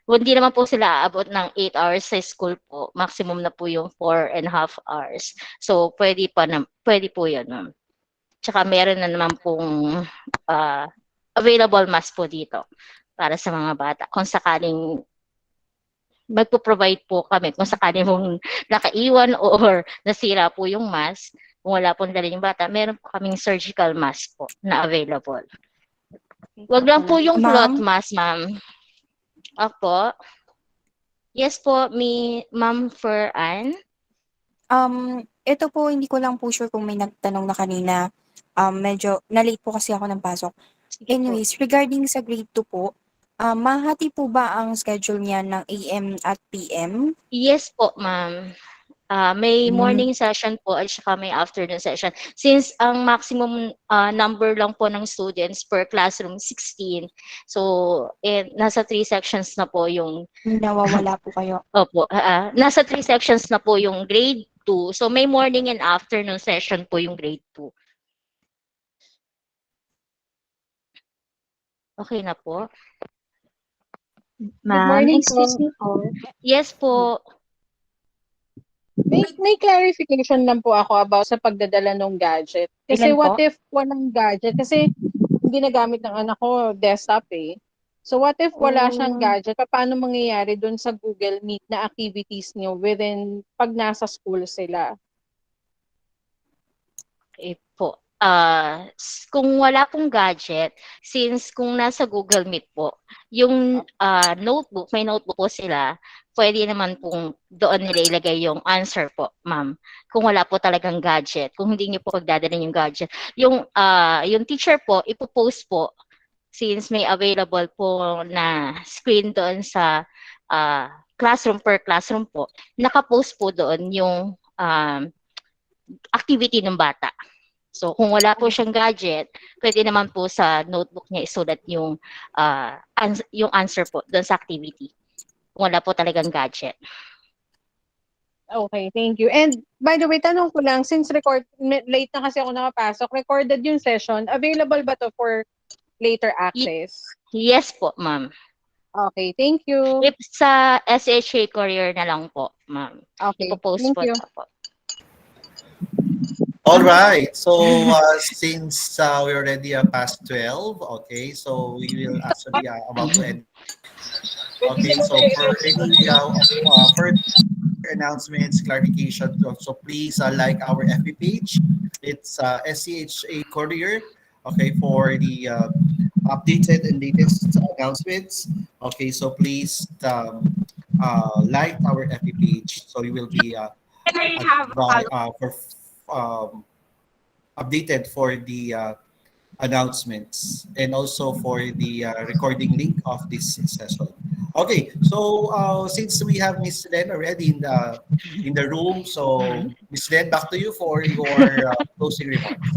Hindi naman po sila aabot ng 8 hours sa school po. Maximum na po yung 4.5 hours. So, pwede po yun, ma'am. Tsaka meron na naman pong available mask po dito para sa mga bata. Kung sakaling magpo-provide po kami, kung sakaling mong nakaiwan or nasira po yung mask, kung wala pong dala yung bata, meron po kaming surgical mask po na available. Wag lang po yung cloth mask, ma'am. Opo. Yes po, Ma'am Fur-Ann. Ito po, hindi ko lang po sure kung may nagtanong na kanina. Medyo na-late po kasi ako ng pasok. Anyways, regarding sa grade 2 po, mahati po ba ang schedule niya ng AM at PM? Yes po, ma'am. May morning session po at saka may afternoon session. Since ang maximum number lang po ng students per classroom 16, so nasa 3 sections na po yung nawawala po kayo. Opo, nasa 3 sections na po yung grade 2. So may morning and afternoon session po yung grade 2. Okay na po. Ma'am, morning excuse po. me po. Yes po. May clarification lang po ako about sa pagdadala ng gadget. Kasi Ilan what po? if walang gadget? Kasi yung ginagamit ng anak ko, desktop eh. So what if wala siyang gadget? Paano mangyayari dun sa Google Meet na activities niyo within pag nasa school sila? Okay po. Kung wala pong gadget, since kung nasa Google Meet po, yung notebook, may notebook po sila, pwede naman pong doon nila ilagay yung answer po, ma'am. Kung wala po talagang gadget, kung hindi niyo po pagdadala yung gadget. Yung teacher po, ipopost po, since may available po na screen doon sa classroom per classroom po, nakapost po doon yung activity ng bata. So, kung wala po siyang gadget, pwede naman po sa notebook niya isulat yung answer po doon sa activity. Kung wala po talagang gadget. Okay, thank you. And by the way, tanong ko lang, since late na kasi ako nakapasok, recorded yung session, available ba to for later access? Yes po, ma'am. Okay, thank you. If sa SHA Courier na lang po, ma'am. Okay, Ipopost thank po you. na po. All right. So since we already past 12, okay, so we will actually about to end. Okay, so for any further announcements, clarification, so please like our FB page. It's SCHA Courier. Okay, for the updated and latest announcements. Okay, so please like our FB page, so you will be updated for the announcements and also for the recording link of this session. Okay, so since we have Miss Len already in the room, so Miss Len, back to you for your closing remarks.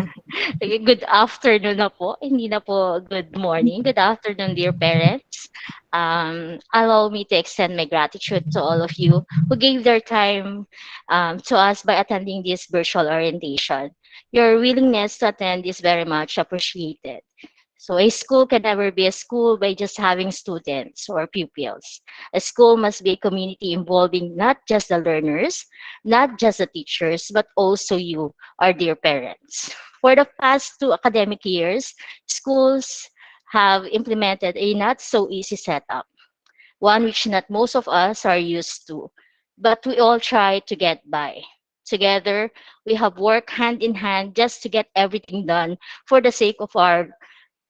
Good afternoon na po. Hindi na po good morning. Good afternoon, dear parents. Allow me to extend my gratitude to all of you who gave their time to us by attending this virtual orientation. Your willingness to attend is very much appreciated. So a school can never be a school by just having students or pupils. A school must be a community involving not just the learners, not just the teachers, but also you, our dear parents. For the past 2 academic years, schools have implemented a not so easy setup, one which not most of us are used to, but we all try to get by. Together, we have worked hand in hand just to get everything done for the sake of our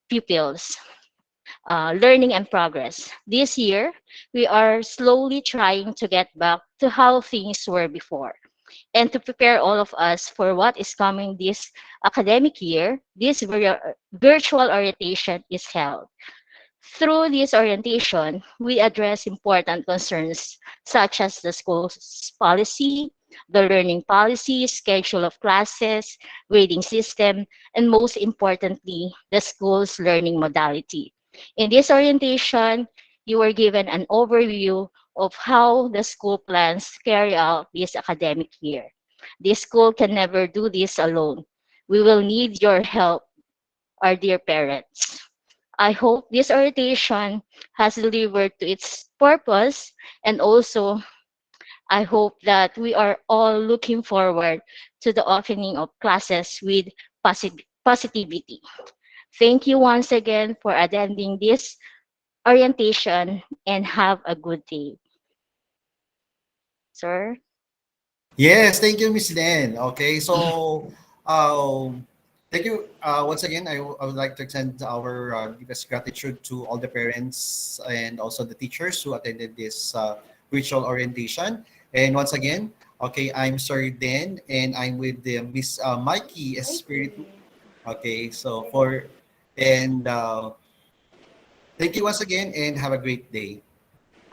pupils, learning and progress. This year, we are slowly trying to get back to how things were before. And to prepare all of us for what is coming this academic year, this virtual orientation is held. Through this orientation, we address important concerns such as the school's policy, the learning policy, schedule of classes, grading system, and most importantly, the school's learning modality. In this orientation, you were given an overview of how the school plans to carry out this academic year. This school can never do this alone. We will need your help, our dear parents. I hope this orientation has delivered to its purpose, and also I hope that we are all looking forward to the opening of classes with positivity. Thank you once again for attending this orientation and have a good day. Sir? Yes, thank you, Miss Len. Okay, so thank you once again. I would like to extend our deepest gratitude to all the parents and also the teachers who attended this virtual orientation. And once again, okay, I'm Sir Dan, and I'm with the Miss Mikey Espiritu. Okay, so thank you once again, and have a great day.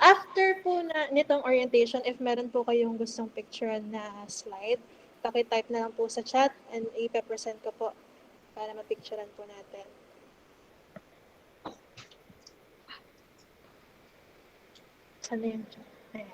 After po nitong orientation, if meron po kayong gustong picturean na slide, paki-type na lang po sa chat and ipe-present ko po para mapicturean po natin. Saan na yun? Ayan.